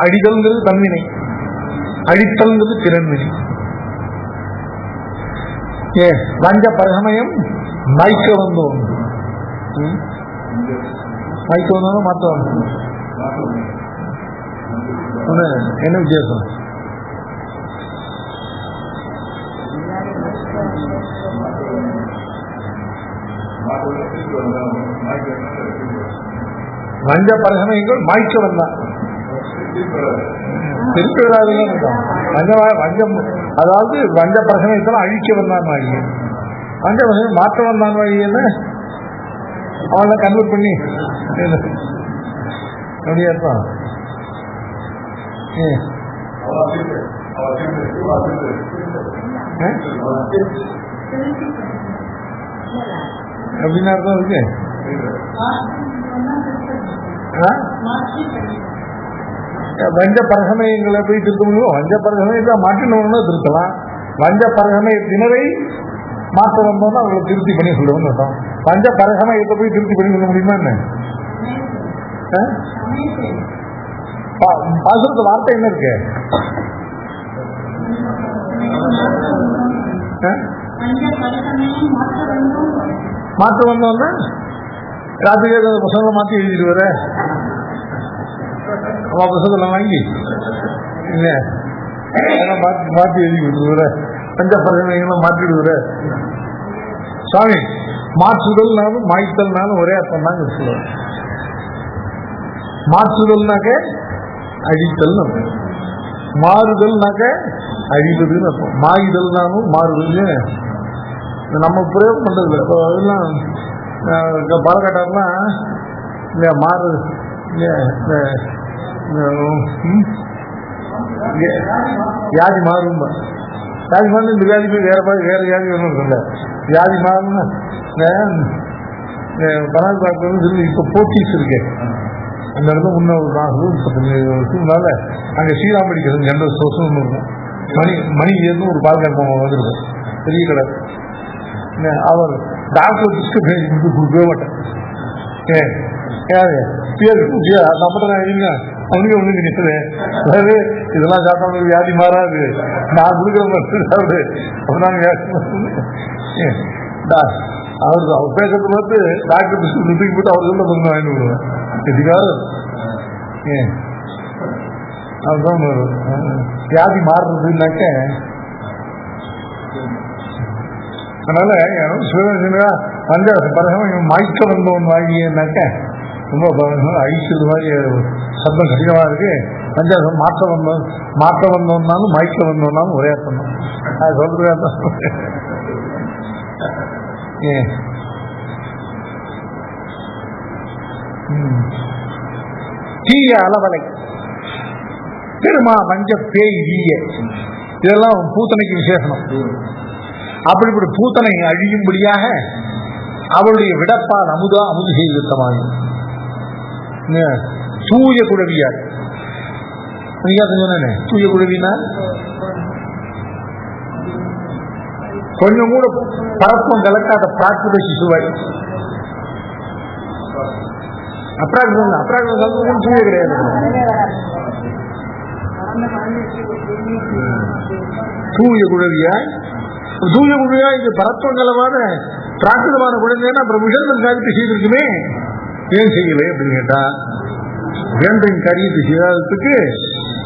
அழிதல்ங்கிறது தன்வினை, அழித்தல்ங்கிறது திறன்வினை. வஞ்ச பரசமயம் மைக்க வந்தோம், மைக்க வந்தோம் மாற்றம் என்ன வித்தியாசம்? வஞ்ச பரசமயங்கள் மாய்க்க வந்தான், திருப்பி வஞ்சம், அதாவது வஞ்ச பிரசனத்தெல்லாம் அழிக்க வந்தான் வாங்கி, வஞ்ச பிரசனம் மாற்ற வந்தான் வாங்கின்னு அவனை கன்வெர்ட் பண்ணி அப்படியே இருப்பான். அப்படின்னா அர்த்தம் இருக்கு. வஞ்ச பரசமயங்களை போய் திருத்த முடியும்? வஞ்ச பரசமயத்தை மாற்றினோம்னா திருத்தலாம். வஞ்ச பரசமயத்தினரை மாற்ற வந்தோம்னா அவங்களை திருப்தி பண்ணி சொல்லுவோம்னு அர்த்தம். வஞ்ச பரசமயத்தை போய் திருப்தி பண்ணி சொல்ல முடியுமா என்ன? பாசுரத்து வார்த்தை என்ன இருக்கு? மாற்ற வந்தோம்னா ராத்திரியே புத்தகம் மாற்றி எழுதிட்டு வர புத்தகம் வாங்கி மாற்றி எழுதி கொடுத்துருவர பஞ்ச பரசமயங்களும் மாற்றிடுவர. சுவாமி மாற்றுதல்னாலும் மாய்த்தல்னாலும் ஒரே அர்த்தம் தாங்க சொல்லுவாங்க. மாற்றுதல்னாக்க அழித்தல், மாறுதல்னாக்க அழிவதுன்னு அர்த்தம். மாயுதல்னாலும் மாறுதல்னு நம்ம பிரயோகம் பண்றது. இப்போ அதெல்லாம் பாலக்காட்டாரெலாம் இல்லையா மாறு வியாதி மாறும். வியாதி மாறு இந்த வியாதி போய் வேற வியாதி ஒன்றும் இல்லை. வியாதி மாறுன்னு பனாக்காட்டு இப்போ போத்தீஸ் இருக்கு. அந்த இடத்துல முன்ன ஒரு 35 வருஷம்னால அங்கே ஸ்ரீராமடிக்கிறது ஜென்ரல் ஸ்டோர்ஸ்னு ஒன்று இருக்கும். மணி ஏதும் ஒரு பால்கார் வந்துருக்கும், பெரிய கடை. அவர் டாக்டர் டிஸ்கிரிப்ஷன் கொடுக்கவே மாட்டேன். நம்மகிட்ட எழுதிங்க அவனுக்கு ஒண்ணு நினைச்சது. அதாவது இதெல்லாம் சாப்பிட்டா வியாதி மாறாது, நான் கொடுக்குற மாதிரி சாப்பிடு அப்படின்னாங்க. அவர் பேசுறது பார்த்து டாக்டர் பிஸ்கட் தூக்கி போட்டு அவர் சொல்ல பொண்ணு வாங்கி விடுவேன். எதுக்காக அதுதான் வியாதி மாறுறதுனாக்க. அதனால பஞ்சாசம் பரகம் மாய்க்க வந்தவன் வாங்கினாக்க ரொம்ப அழிச்சது மாதிரி சத்தம் கடினமாக இருக்கு. பஞ்சாசம் மாற்ற வந்தோம்னாலும் மாய்க்க வந்தோம்னாலும் ஒரே அர்த்தம் தான். அது சொல்றது தீய அளவலை பெருமா மஞ்ச பேய் ஈய இதெல்லாம் பூத்தனைக்கு விசேஷனம். அப்படிப்படி பூத்தனை அழியும்படியாக அவளுடைய விடப்பால் அமுது செய்திருத்தமாகும். தூய குழவியார் சொன்னே. தூய குழவினா கொஞ்சம் கூட பரப்பம் கலக்காத பிராகிருத சிசுவாய். அப்ராகிருதம் தூய கிடையாது. தூய குழவியாய் இது பரத்வங்கலமான பிராகிருதமான குழந்தைன்னா அப்புறம் விஷந்தம் காரியத்தை செய்திருக்குமே, ஏன் செய்யலை அப்படின்னு கேட்டா, விஷந்தம் காரியத்தை செய்யாததுக்கு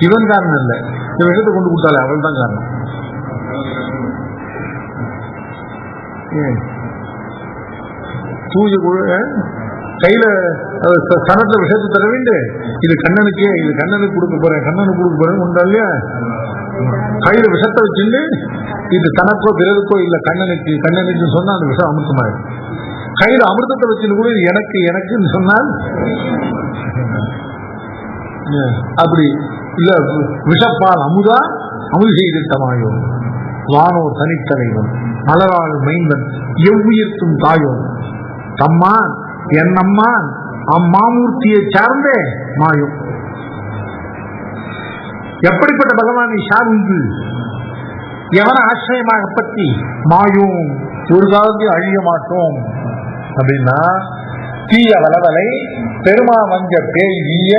இவன் காரணம் இல்லை, இந்த விஷத்தை கொண்டு கொடுத்தாலே அவள் தான் காரணம். தூய கையில சனத்துல விஷயத்தை தர வேண்டும். இது கண்ணனுக்கு கொடுக்க போறேன் உண்டா இல்லையா? கையில விஷத்தை வச்சுட்டு இது தனக்கோ பிறருக்கோ இல்ல கண்ணனுக்கு சொன்னா அந்த விஷம் அமிர்தமாயிடும். கையில அமிர்தத்தை வச்சுட்டு கூட எனக்குன்னு சொன்னால் அப்படி இல்ல. விஷப்பால் அமுது செய்திருத்தமாயோ வானோர் தனித்தலைவன் மலராள் மைந்தன் எவ்வுயிர்க்கும் தாயோ தம்மான் என்னம்மான் அம்மாமூர்த்தியை சார்ந்தே மாயும். எப்படிப்பட்ட பகவானை சார்ந்து எவன ஆசிரியமாக பற்றி மாயும் ஒரு காலத்தில் அழிய மாட்டோம் அப்படின்னா, தீய வளவலை பெருமா மஞ்ச பேய் வீய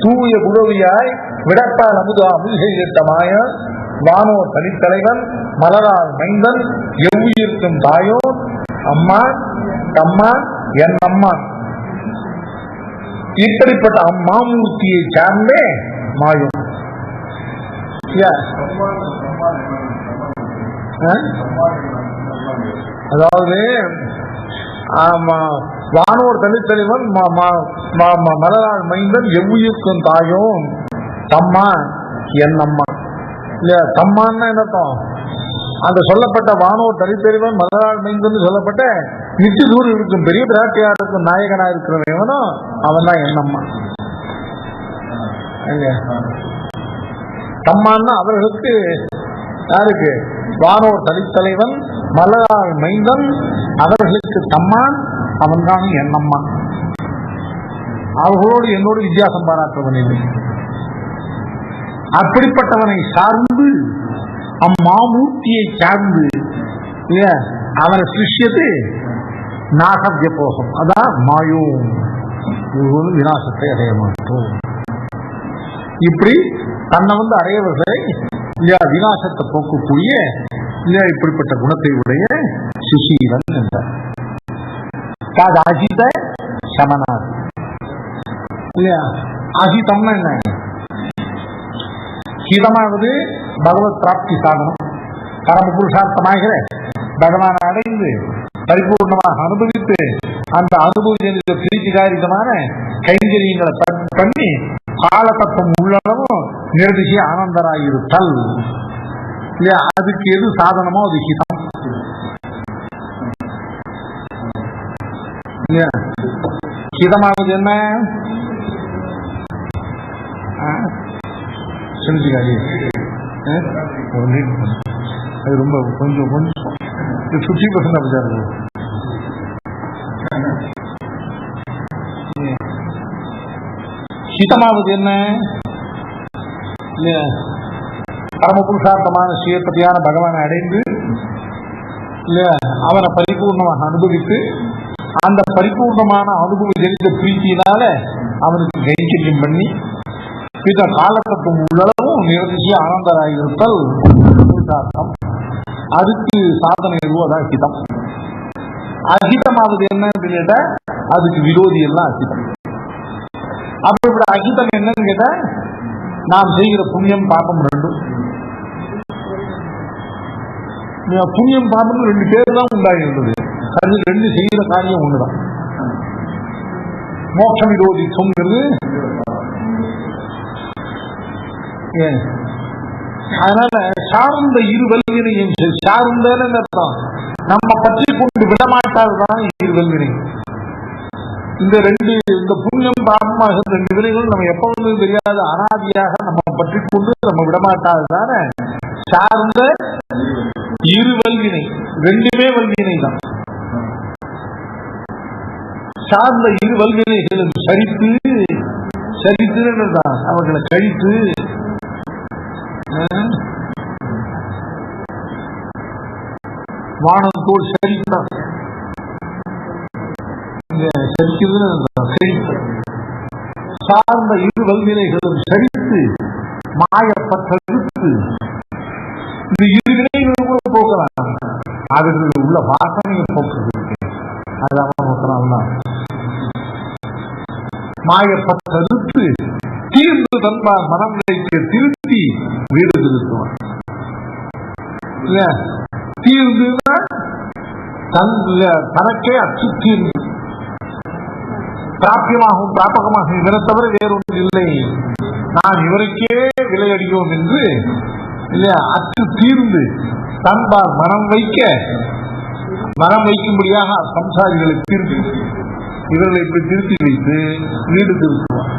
தூய குழவியாய் விடப்பால் அமுது செய்திருத்தமாய வானோர் தனித்தலைவன் மலரால் மைந்தன் எவ்வுயிர்க்கும் தாயோ அம்மா தம்மா என் அம்மா இப்படிப்பட்ட அம்மாமூர்த்தியை சார்ந்தே மாயும். அதாவது வானோர் தனித்தலைவன் மலரால் மைந்தன் எவ்வுயிர்க்கும் தாயும் தம்மா என் அம்மா இல்லையா? தம்மான்னு என்னத்தம்? அந்த சொல்லப்பட்ட வானோர் தனித்தலைவன் மலரால் மைந்தன் சொல்லப்பட்ட நித்தி தூரம் இருக்கும் பெரிய பிராட்டியாருக்கும் நாயகனா இருக்கிறவனோ அவன் தான் என் அம்மா. தம்மான்னா அவர்களுக்கு யாருக்கு? வானோர் தனித்தலைவன் மலரால் மைந்தன் அவர்களுக்கு தம்மான், அவன் தான் என் அம்மா. அவர்களோடு என்னோடு வித்தியாசம் பாராட்டுவன் இல்லை. அப்படிப்பட்டவனை சார்ந்து அம்மாமூர்த்தியை சார்ந்து அவனை சிருஷ்யத்து நாகவிய போகம். அதான் மாயோ விநாசத்தை அடைய மாட்டோம். இப்படி தன்னை அடையவர்களை விநாசத்தை போக்கக்கூடிய இப்படிப்பட்ட குணத்தை உடைய சுசீலன் என்றார். அஜித சமனார் இல்லையா? அஜிதம்னா என்ன? ஹிதமாவது பகவத் பிராப்தி சாதனம். பரம புருஷார்த்தமாகிற பகவான் அடைந்து பரிபூர்ணமாக அனுபவித்து அந்த அனுபவ பிரீத்திகாரிதமான கைங்கரியங்களை பண்ணி கால தத்துவம் உள்ளளவும் நிர்திசை ஆனந்தராயிருத்தல் இல்லையா? அதுக்கு எது சாதனமோ அது ஹிதம் இல்லையா? ஹிதமானது என்ன? அது ரொம்ப கொஞ்சம் 50% அப்படிதான். ஹிதமாவது என்ன? பரமபுருஷார்த்தமான ஸ்ரீபதியான பகவானை அடைந்து அவனை பரிபூர்ணமாக அனுபவித்து அந்த பரிபூர்ணமான அனுபவ ஜனித பிரீத்தியினால அவனுக்கு கைங்கரியம் பண்ணி இந்த காலத்துக்கும் உள்ளளவும் நிர்திசை ஆனந்தராயிருத்தல் புருஷார்த்தம். அதுக்கு சாதனை எதுவும் ஹிதம். அஹிதமானது என்னன்னு கேட்டா அதுக்கு விரோதி எல்லாம் அஹிதம். அப்ப அஹிதம் என்னன்னு கேட்டா நாம் செய்கிற புண்ணியம் பாபம் ரெண்டும். புண்ணியம் பாபம் 2 பேர் தான் உண்டாகிருந்தது. அது 2 செய்கிற காரியம் ஒண்ணுதான். மோட்ச விரோதித்துவங்கிறது அதனால சார்ந்த இருவல்வினையும் சார்ந்தன்னு அர்த்தம். நம்ம பற்றி கொண்டு விடமாட்டாதுதான் இருவல்வினை. இந்த புண்ணியம் பாபமாக 2 வினைகளும் நம்ம எப்ப வந்து தெரியாத அனாதியாக நம்ம பற்றி கொண்டு நம்ம விடமாட்டாதுதான சார்ந்த இருவல்வினை. 2மே வல்வினை தான். சார்ந்த இருவல்வினைகளும் சரித்து சரித்துதான் அவர்களை கழித்து வானத்தோடு சரித்தான் சார்ந்த இருவல்வினைகளும் சரித்து மாயப்பற்றெடுத்து இந்த 2 வினைகளும் கூட போக்கலாம். அதுக்கு உள்ள வாசனையை போக்குறது அதான் மாயப்பற்றெடுத்து தீர்ந்து தன்பார் மனம் வைக்க திருத்தி வீடு திருத்துவான். தீர்ந்துன்னா தனக்கே அச்சு தீர்ந்து பிராபியமாகவும் பிராபகமாகவும் இதனை தவிர வேறொன்று இல்லை, நான் இவருக்கே விலையடியோம் என்று இல்லையா அச்சு தீர்ந்து தன்பார் மனம் வைக்கும்படியாக சம்சாரிகளை திருத்தி இவர்களை இப்படி திருத்தி வைத்து வீடு திருத்துவார்.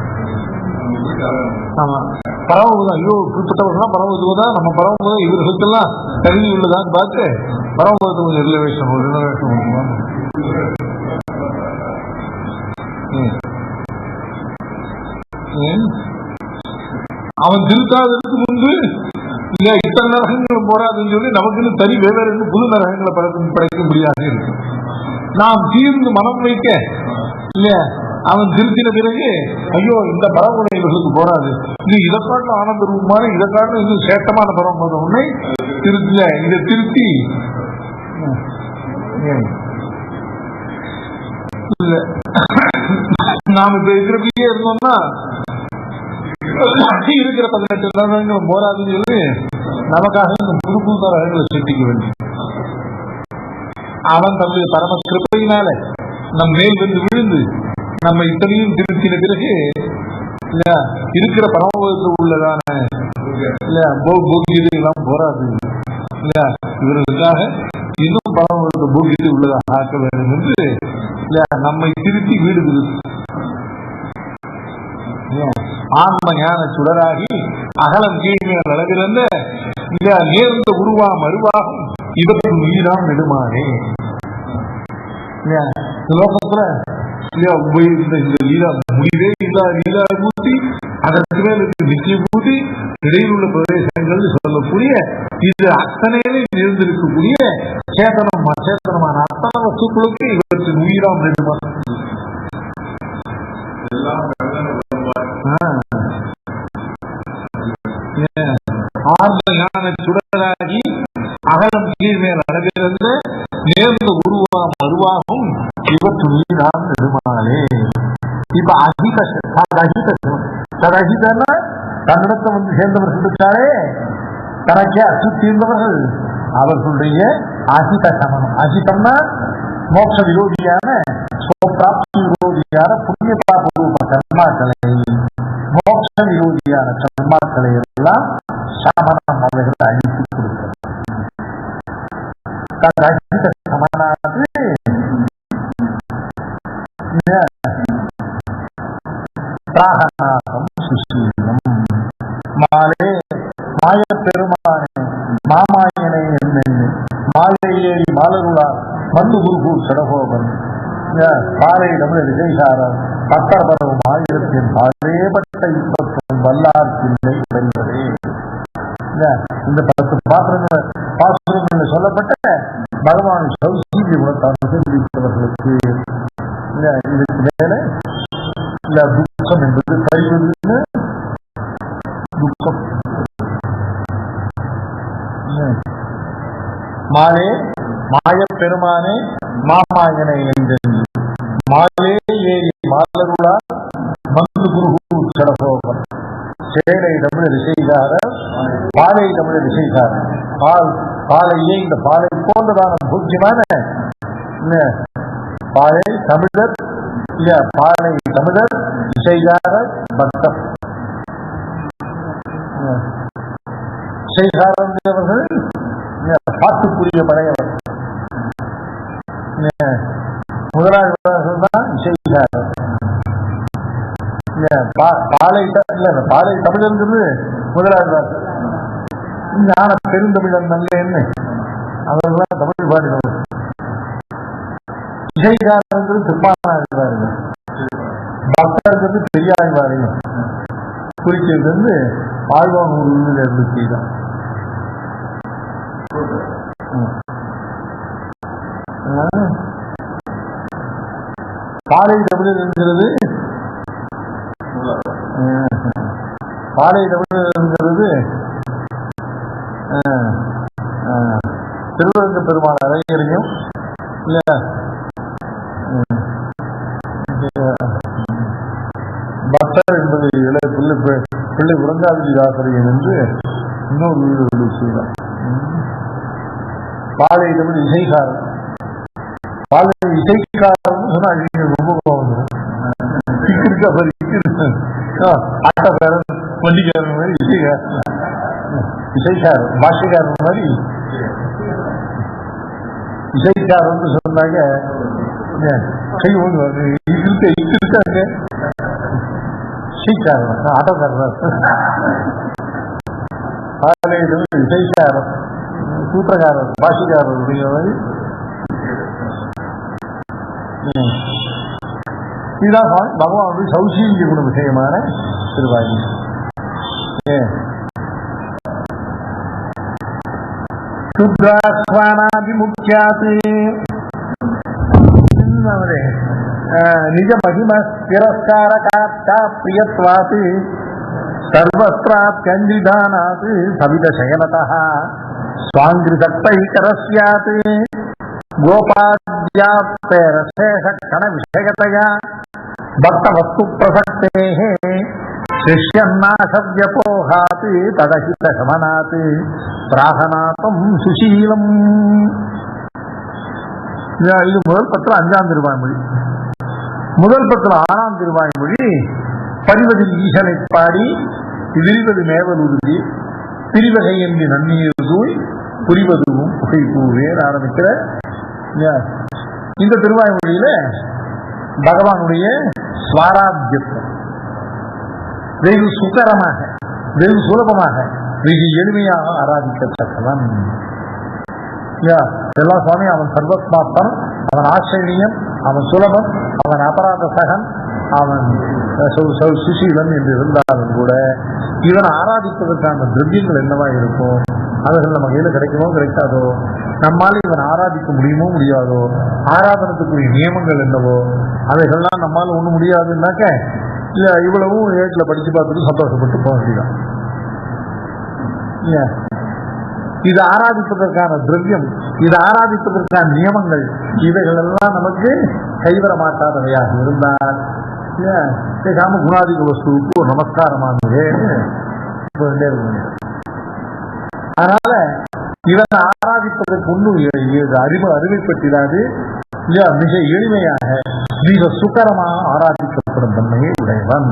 ஆமா பரவதான். ஐயோ குறிப்பிட்டவர்கள்லாம் பரவதுவதா நம்ம பரவ இவர்களுக்கெல்லாம் தகுதி உள்ளதான்னு பார்த்து பரவத்து கொஞ்சம் ரிலவேஷன் அவன் திருத்தாததுக்கு முன்பு இல்ல இத்தனை நரகங்கள் போராதுன்னு சொல்லி நமக்குன்னு தனி வெவ்வேறு புது நரகங்களை படைக்க முடியாது இருக்கு. நாம் தீர்ந்து மனம் வைக்க இல்லையா அவன் திருத்தின பிறகு ஐயோ இந்த பரவனை இவர்களுக்கு போராது, இது இதை காட்டிலும் ஆனந்த ரூபமான இதை காட்டிலும் இன்னும் சேட்டமான பரவ உன்னை திருத்தில இதை திருத்தி நாம் இப்ப இருக்கிறப்பயே இருந்தோம்னா இருக்கிற 18 நரகங்களும் போராதுன்னு சொல்லி நமக்காக இந்த புது புது நரகங்களை சிருஷ்டிக்க வேண்டும். அவன் தன்னுடைய பரம கிருபையினால நம் மேல் வந்து விழுந்து நம்ம இத்தனையும் திருத்தின பிறகு இருக்கிற பரமபதத்தில் உள்ளதான போகியது எல்லாம் போராது இல்லையா இவர்களுக்காக இன்னும் பரமபதத்தை போகியது உள்ளதாக ஆக்க வேண்டும் என்று நம்மை திருத்தி வீடு திருத்து ஆன்ம ஞான சுடராகி அகலம் கீழ்மையால் அளவிறந்த நேர்ந்த உருவா மறுவாகும் இவற்றின் உயிராம் நெடுமாறே. லோகத்துல இந்த லீலா முடிவே இல்லாத லீலா பூர்த்தி, அதற்கு மேல் நித்திய பூர்த்தி, இடையில் உள்ள பிரதேசங்கள் சொல்லக்கூடிய இது அத்தனையிலே நிறைந்திருக்கக்கூடிய சேதனம் அச்சேதனமான அத்தனை வஸ்துக்களுக்கு இவற்றின் உயிராம் நெடுமா ஆர்ந்த ஞான சுடராகி அகலம் கீழ் மேல் அழகிருந்த நேர்ந்த உருவாம் அருவாகும் இவற்று மீதாம் நெடுமாலே. இப்ப அகிதன்னா தன்னிடத்தை சேர்ந்தவர்கள் இருக்காரே, தனக்கே அச்சு தீர்ந்தவர்கள் அவர்களுடைய அகித சமனம். அகிதம்னா மோட்ச விரோதியான பிராப்தி விரோதியான புண்ணிய பாபரூப கர்மாக்களை, மோட்ச விரோதியான கர்மாக்களை எல்லாம் சமணம் அவர்கள் அழித்து கொடுக்கிறார். சமனாது பிராகநாதம் சுசீலம் மாலே மாய பெருமானே மாமாயனை என்னென்னு மாலையேறி மாலருளா மந்து குருகூர் சடகோபன் பாலை தமிழ் விஜயசாரர் பத்தரபரவும் ஆயிரத்தின் பாலேபட்ட இப்பத்தும் வல்லார்க்கில்லை என்பதே. இந்த 10 பாசுரங்கள் சொல்லப்பட்ட பகவான் சௌசீரிய குணத்தை அனுசரித்தவர்களுக்கு இதுக்கு மேல துக்கம் என்பது கழிவதுன்னு துக்கம். மாலே மாய பெருமானே மாமாயனை என்றென்று மாலே ஏறி மாலருளா மந்து குருகு கடகோபன் சேனை தமிழர் இசைகாரர் பாலை தமிழர் இசைகாரர் பாலையே இந்த பாலை போன்றதான பூஜ்யமான பாலை தமிழர் பாலை தமிழர் இசைகாரர் பக்தர் இசைகாரர்கள் பாட்டுக்குரிய படையவர். முதலாளிவர்கள் தான் இசைகாரர். பாலை தமிழங்கிறது முதலாளிவார்கள். ஞான பெருந்தமிழன் நல்லேன்னு அவர்களாம் தமிழ் பாடினவர். இசைகாரங்கிறது திருப்பானாழ்வார்கள், பக்தர்கிறது பெரியாழ்வாரையும் குறிக்கிறது வந்து ஆழ்வானூரில் இருந்து செய்தான். பாலை தமிழர் என்கிறது பாலை தமிழர் என்கிறது திருவரங்க பெருமாள் அழகியரையும் இல்ல பக்தர் என்பதை பிள்ளை உறங்காவிதாசரையும் என்று இன்னொரு வீடு செய்தார். பாலை தமிழ் இசைக்காரர். பாலை இசைக்காரர்னு சொன்னா ரொம்ப வந்துடும். ஆட்டக்காரன் வண்டிக்காரன் மாதிரி இசைக்காரர் பாஷைக்காரன் மாதிரி இசைக்காரன் சொன்னாங்க. கை ஒன்று இருக்காங்க இசைக்காரன் ஆட்டோக்காரன். பாலை தமிழ் இசைக்காரன் சூத்திரக்காரர் பாஷைக்காரர் அப்படிங்கிற மாதிரி இதுதான் பகவானுடைய சௌசீல்ய குண விஷயமான திருவாயு. சுத்ராஸ்வானாதிமுக்கியாத்து நிஜ மகிம திரஸ்கார காத்தா பிரியத்வாத்து சர்வத்ராத்யஞ்சிதானாத் சவித சயனதः ஸ்வாங்கிருதக்தைகரஸ்யாத் கோபாத்யாப்தேரசேஷ கண விஷயதயா பக்தவஸ்து பிரசக்தேः சிஷ்யன்னாசவ்யபோகாத் ததஹித சமனாத் பிராகநாதம் சுசீலம். இது முதல் பத்தில் 5ஆம் திருவாய்மொழி. முதல் பத்தில் 6ஆம் திருவாய்மொழி பரிவதில் ஈசனை பாடி விரிவது மேவல் உறுதி பிரிவகை என்று நன்னீர் தூய் புரிவதுவும் புகை பூவேர் ஆரம்பிக்கிற இந்த திருவாய்மொழியில பகவானுடைய ஸ்வாராத்தியத்துவம் வெகு சுகரமாக வெகு சுலபமாக வெகு எளிமையாக ஆராதிக்கத்தக்கவன். எல்லா சுவாமி அவன் சர்வஸ்மாத்தன், அவன் ஆச்சரியம், அவன் சுலபம், அவன் அபராத சகன், அவன் சுசீலன் என்று இருந்தாலும் கூட இவன் ஆராதிப்பதற்கான திரவியங்கள் என்னவா இருக்கும், அதுகள் நம்ம கையில கிடைக்குமோ கிடைக்காதோ, நம்மால இவன் ஆராதிக்க முடியுமோ முடியாதோ, ஆராதனத்துக்குரிய நியமங்கள் என்னவோ அவைகள்லாம் நம்மால ஒண்ணு முடியாதுன்னாக்க இல்ல இவ்வளவும் ஏட்ல படிச்சு பார்த்துட்டு சந்தோஷப்பட்டு போக வேண்டியதான். இது ஆராதிப்பதற்கான திரவியம், இது ஆராதிப்பதற்கான நியமங்கள், இவைகள் எல்லாம் நமக்கு கைவர மாட்டாதவையாக இருந்தால் பேசாம குணாதிக வஸ்துவுக்கு ஒரு நமஸ்காரமானது. அதனால இவன் ஆராதிப்பதற்கு ஒன்றும் அறிவைப்பட்டிராது. மிக எளிமையாக மிக சுகரமாக ஆராதிக்கப்படும் தன்மையை உடையவன்.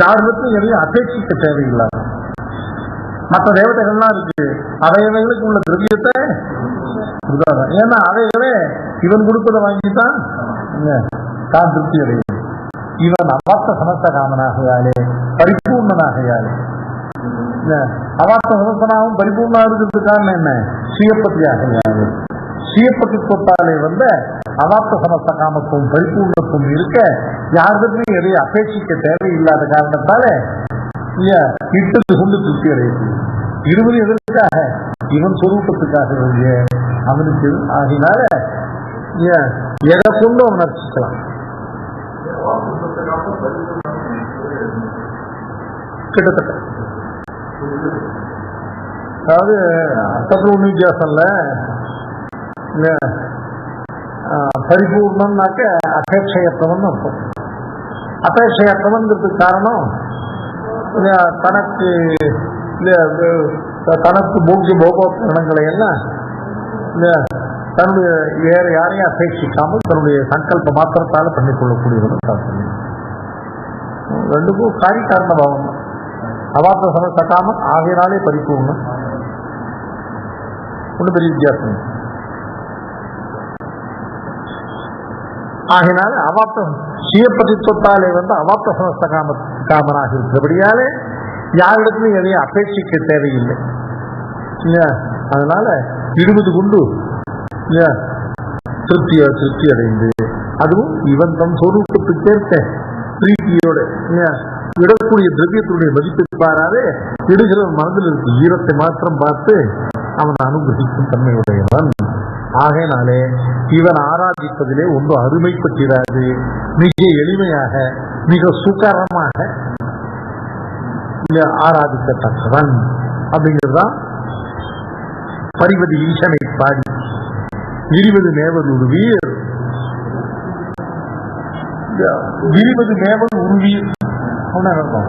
யாருக்கும் எதையும் அபேட்சிக்க தேவையில்லாத மற்ற தேவதைகள்லாம் இருக்கு, அவைகளுக்கு உள்ள திரவியத்தை ஏன்னா அவைகளே இவன் கொடுப்பதை வாங்கித்தான் தான் திருப்தி அடையும். இவன் அவார்த்த சமஸ்த காமனாகையாலே பரிபூர்ணனாகையாலே, அவார்த்த சமஸ்தனாகவும் பரிபூர்ணா இருக்கிறதுக்கு காரணம் என்ன, சுயப்பத்தியாகையாலே சுயப்பத்தித்தாலே வந்த அவார்த்த சமஸ்த காமத்துவம் பரிபூர்ணத்துவம் இருக்க யாருக்குமே எதையும் அபேட்சிக்க தேவையில்லாத காரணத்தால இட்டது கொண்டு திருப்தி அடையுது. இருபது எதற்காக, இவன் சொரூபத்துக்காக அவனுக்கு ஆகினால எதை கொண்டு அவன் அர்ச்சிக்கலாம். கிட்டத்தட்ட அதாவது அர்த்தத்தில் ஒன்றும் வித்தியாசம் இல்லை. பரிபூர்ணம்னாக்க அபேட்சையற்றவன் அர்த்தம். அபேட்சையற்றவன்கிறதுக்கு காரணம் தனக்கு போக்கிய போகோபகரணங்களை எல்லாம் தன்னுடைய வேற யாரையும் அபேட்சிக்காமல் தன்னுடைய சங்கல்ப மாத்திரத்தால் பண்ணிக்கொள்ளக்கூடியவன். ரெண்டுக்கும் காரி காரண பாவம். அவார்த்த சமஸ்தகாம ஆகையினாலே பரிபூர்ணம், ஒன்றும் பெரிய வித்தியாசம். ஆகினால அவாப்த சுயப்பதித்துவத்தாலே அவாப்த சமஸ்த காமனாக இருக்கிறபடியாலே யாரிடத்திலும் எதையும் அபேட்சிக்க தேவையில்லை. அதனால 20 கொண்டு திருப்தி அடைந்து, அதுவும் இவன் தம் சொரூபத்துக்கேற்க பிரீத்தியோட இடக்கூடிய திரவியத்தினுடைய மதிப்பை பாராதே இடுகிற மனதில் இருக்கு ஈரத்தை மாத்திரம் பார்த்து அவன் அனுகிரகிக்கும் தன்மையுடையவன். ஆகையினாலே இவன் ஆராதிப்பதிலே ஒன்றும் அருமைப்பட்டிராது, மிக எளிமையாக மிக சுகரமாக ஆராதிக்கத்தக்கவன். அப்படிங்கிறதுதான் பரிவதி ஈசனை பாடி 20 மேவல் உருவீர். 20 மேவல் உருவீர் அர்த்தம்.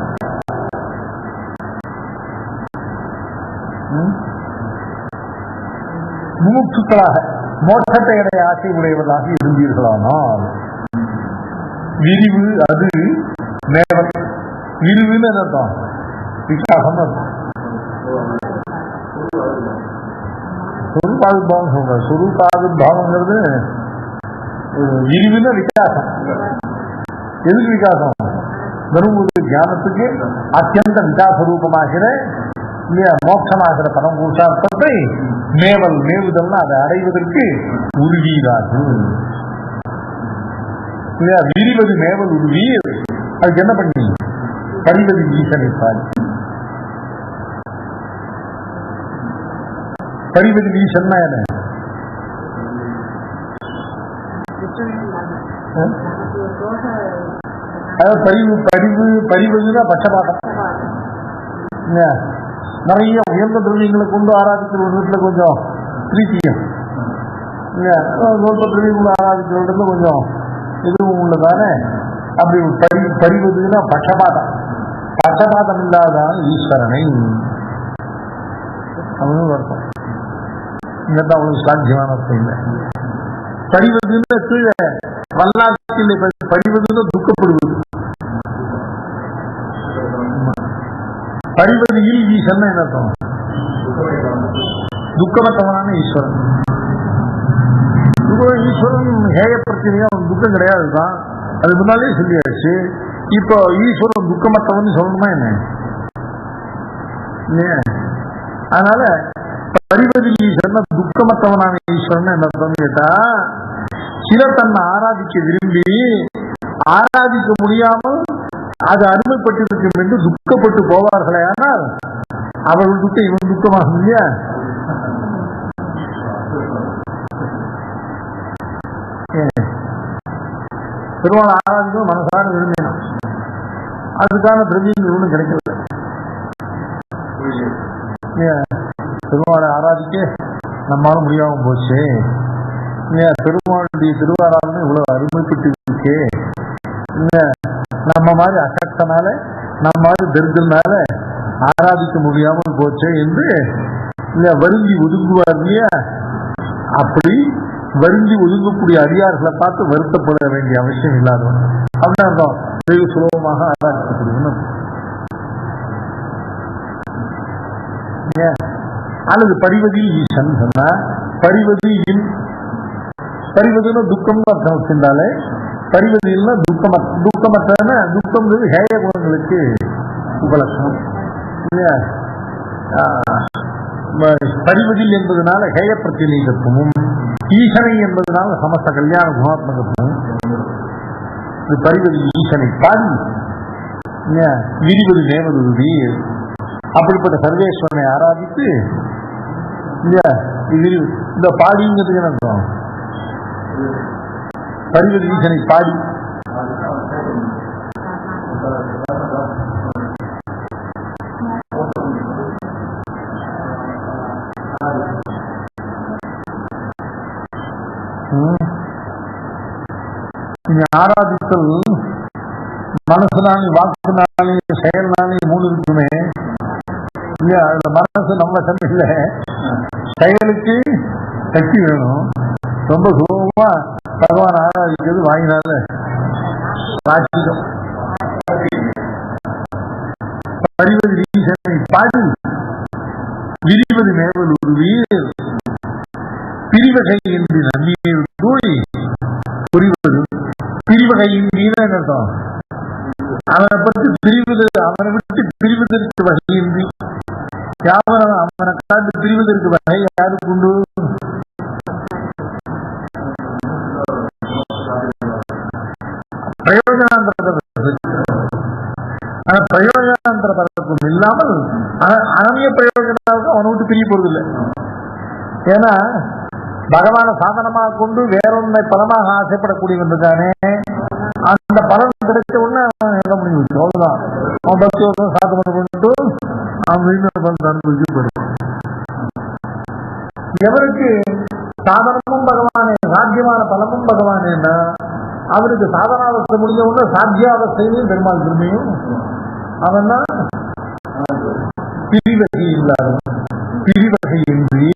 முமுட்சுக்களாக மோட்சத்தை அடைய ஆசை உடையவர்களாக இருந்தீர்களானால் விரிவு அது மேவல். விரிவுன்னு அர்த்தம் விகாசம் அர்த்தம். சொரூபாவிர்பாவம் சொல்ற, சொரூபாவிர்பாவங்கிறது விரிவுன்னு விகாசம். எதுக்கு விகாசம்? தருமபுரி தியானத்துக்கு அத்தியந்த விகாச ரூபமாகிற மோட்சமாகிற பரம் புருஷார்த்தத்தை மேவுதல்னா அதை அடைவதற்கு உருவீராது. விரிவது மேவல் உருவீர். அதுக்கு என்ன பண்ணி பரிவதி ஈசனை பாடி. பரிவதி ஈசன்னா என்ன? பரிவதுனா பட்சபாதம். நிறைய உயர்ந்த திரவியங்களை கொண்டு ஆராதிக்கிற ஒரு வீட்டில் கொஞ்சம் பிரீத்தியம், சொற்ப திரவியங்களை ஆராதிக்கிறவங்க கொஞ்சம் இதுவும் உள்ளதானே. அப்படி பரிவதுன்னா பட்சபாதம். பட்சபாதம் இல்லாதான் ஈஸ்வரனை அவனும் அர்த்தம். இங்கதான் அவனுக்கு சாத்தியமான அர்த்தம் இல்லை. பரிவதுன்னு கீழே வல்லாத்தில் பரிவதுன்னு துக்கப்படுவது. பரிவதியில் ஈஸ்வரன் என்ன அர்த்தம்? துக்கமற்றவனான ஈஸ்வரன். ஈஸ்வரன் ஹேயப்படுத்தினா அவன் துக்கம் கிடையாதுதான், அது முன்னாலே சொல்லியாச்சு. இப்போ ஈஸ்வரன் துக்கமற்றவன் சொல்லணுமா என்ன? அதனால பரிவதி ஈஸ்வரன் துக்கமற்றவனான ஈஸ்வரன் ஈஸ்வரன் என்ன அர்த்தம்னு கேட்டா, சிலர் தன்னை ஆராதிக்க விரும்பி ஆராதிக்க முடியாமல் அது அருமைப்பட்டிருக்கும் என்று துக்கப்பட்டு போவார்களே, ஆனால் அவர்கள் துக்கம் இவன் துக்கமாகும் இல்லையா? பெருமாள் ஆராதிக்கும் மனசார விரும்பினான், அதுக்கான திரவியம் ஒன்றும் கிடைக்கல. பெருமாளை ஆராதிக்க நம்மளால முடியாம போச்சு, பெருமாளுடைய திருவாராதனை இவ்வளவு அருமைப்பட்டு இருக்கு, நம்ம மாதிரி அசக்தனால நம்ம மாதிரி தரித்திரனால ஆராதிக்க முடியாமல் போச்சு என்று வருந்தி ஒதுங்குவார் இல்லையா? அப்படி வருந்தி ஒதுங்கக்கூடிய அடியார்களை பார்த்து வருத்தப்பட வேண்டிய அவசியம் இல்லாதவன் அப்படின்னு அர்த்தம். வெகு சுலபமாக ஆராதிக்கப்படுவன். அல்லது பரிவதி ஈசன் சொன்னா, பரிவதியின் பரிவதினா துக்கம் அர்த்தம் வச்சிருந்தாலே, பரிவதினா துக்கமற்ற துக்கம்ங்கிறது ஹேய குணங்களுக்கு உபலட்சணம் இல்லையா? பரிவதில் என்பதனால ஹேய பிரத்தினீகத்துவமும், ஈசனை என்பதனால சமஸ்த கல்யாண குணாத்மகத்துவம். இது பரிவதி ஈசனை பாடி விரிவது நேமதுருதி அப்படிப்பட்ட சர்வேஸ்வரனை ஆராதித்து இந்த பாடிங்கிறதுக்கு என்ன அர்த்தம்? பரிவதி ஈசனை பாடி ஆராதித்தல் மனசுனாலே வாக்குனாலே செயல்னாலே மூணு இருக்குமே இல்லையா? அதுல மனசு நம்ம சமையல, செயலுக்கு சக்தி வேணும். ரொம்ப சுலபமா பகவான் ஆராதிக்கிறது வாங்கினால ராட்சிதம். பரிவது ஈசனை பாடி விரிவது மேவல் உருவீர் பிரிவகை என்று நன்னீர் தூய் புரிவது. பிரிவகையின் அர்த்தம் அவனை பற்றி பிரிவது, அவனை விட்டு பிரிவதற்கு வகையின்றி அவனை காட்டு பிரிவதற்கு வகை யாருக்கு உண்டு? பிரயோஜனாந்தர பிரயோஜனாந்தர பரப்பும் இல்லாமல் அனமிய பிரயோஜனாவுக்கு அவனை விட்டு பிரிய போறதில்லை. ஏன்னா பகவான சாதனமாக கொண்டு வேறொன்னை பலமாக ஆசைப்படக்கூடியவன் இருக்கானே, அந்த பலன் கிடைச்ச உடனே அவன் என்ன பண்ணி வச்சு அவ்வளவுதான். அவன் பக்தி வருஷம் சாதனை பண்ணிட்டு அவன் வீட்டு பலன் அனுபவிக்கப்படுவான். எவருக்கு சாதனமும் பகவானே சாத்தியமான பலமும் பகவானேன்னா அவருக்கு சாதனாவஸ்தை முடிஞ்ச உடனே சாத்தியாவஸ்தையிலையும் பெருமாள் திரும்பியும் அவன் தான் பிரிவகை இல்லாத பிரிவகையின்றி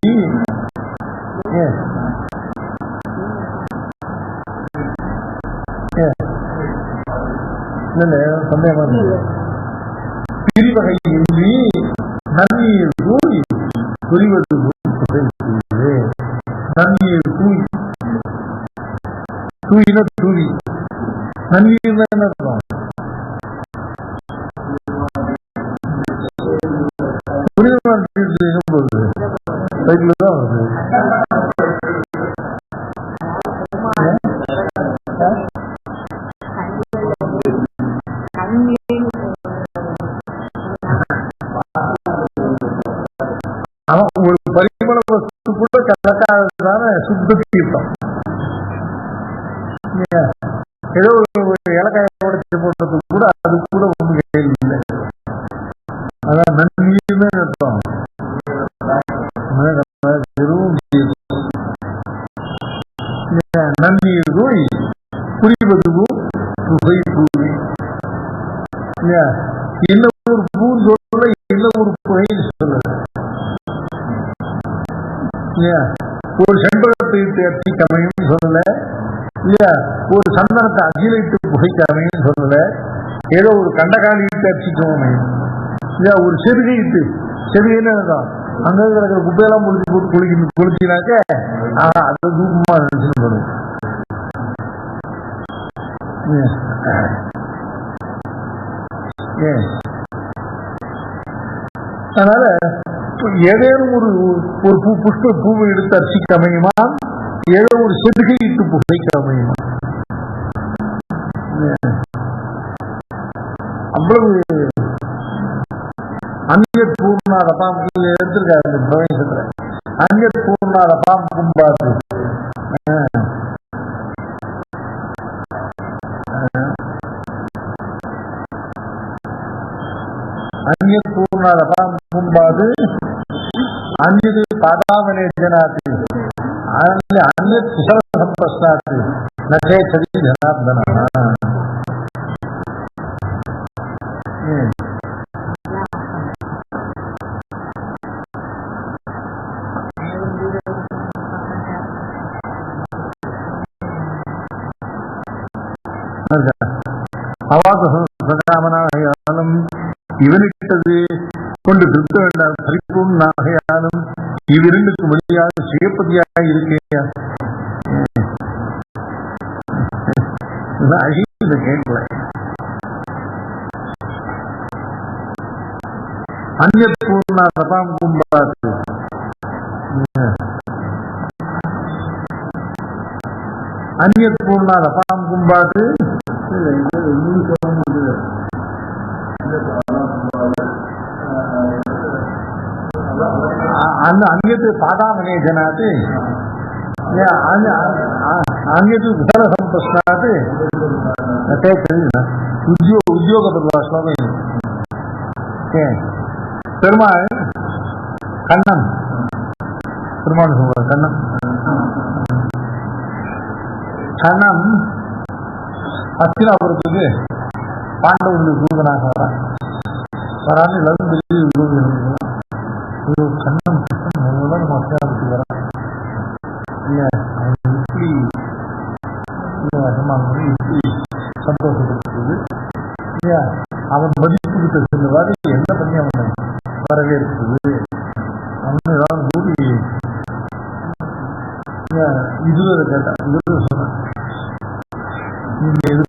பிரிவகையின்றி நன்னீர் தூய் புரிவது நன்னீர் தூய் தூயின தூவி நன்னீர் தான் அர்த்தம். போகுது சைக்கிள் தான் வருது. அவன் ஒரு பரிமள வஸ்து கூட கலக்காததான சுத்த தீர்த்தம். ஏதோ ஒரு இலக்காயோட போடுறது கூட அது கூட ஒண்ணு கேள்வி இல்லை. அதான் நன்னீர்னு அர்த்தம். நன்னீர் தூய் புரிவதுவும் புகை பூவி. என்ன ஒரு பூன்னு சொல்ல, என்ன ஒரு புகைன்னு சொல்ல. ஒரு செண்பகத்தை தேர்ச்சி கமையும் சொல்லல, இல்லையா? ஒரு சந்தனத்தை அகிலிட்டு புகைக்கு அமையும் சொல்லல, ஏதோ ஒரு கண்டகாலி தேர்ச்சிக்கும் அமையும் இல்லையா? ஒரு செருகைட்டு செருகைன்னு அங்க இருக்கிற குப்பையெல்லாம் குளிச்சினாக்க அது தூக்கமா நினைச்சுன்னு போடும். அதனால ஏதேனும் ஒரு புஷ்ப பூவை எடுத்து அர்ச்சிக்க அமையுமா, ஏதோ ஒரு செதுகை இட்டு புகைக்க அமையுமா? அவ்வளவு அந்நியத் பூர்ணாதபாம் எடுத்திருக்காரு இந்த பிரவேசத்துல. அந்நியத் பூர்ணாதபாம் கும்பாது, அந்நியத் பூர்ணாதபாம் கும்பாது அந்நியது பாதாவனே ஜனாதி அந்நியத் குசல சம்பஸ்தாது நசே சதி ஜனார்தனா. அவாதசகாமனாகையாலும் இவனிட்டது கொண்டு திருத்த வேண்டாம் பரிபூர்ணாகையாலும் இவ்விரண்டுக்கு வழியாக சுயப்பதியாக இருக்கேன். கேட்கல. அந்நியத் பூர்ணாதபாம் கும்பாது அந்நியத் பூர்ணாதபாம் கும்பாது அந்நியத்து பாதாமனே ஜனாது அந்நியத்து குசல சம்பஸ்தாது உத்தியோக ஸ்லோகம். பெருமாள் கண்ணன், பெருமாள் சொல்வார் கண்ணன். கண்ணன் ஹஸ்தினாபுரத்துக்கு பாண்டவர்களுடைய தூதனாக வரான்னு எல்லாரும் பெரிய கண்ணன் கிருஷ்ணன் நம்ம ஹஸ்தினாபுரத்துக்கு வரான் இல்லையா? அவன் எப்படி எப்படி சந்தோஷப்படுத்துறது இல்லையா? அவன் மதிப்புகிட்ட செல்லுவாரு என்ன பண்ணி அவனை வரவே இருக்குது. அவனு ஏதாவது கூடி இதுவரை கேட்டான். இதுவரை சொன்னான், நீங்க எது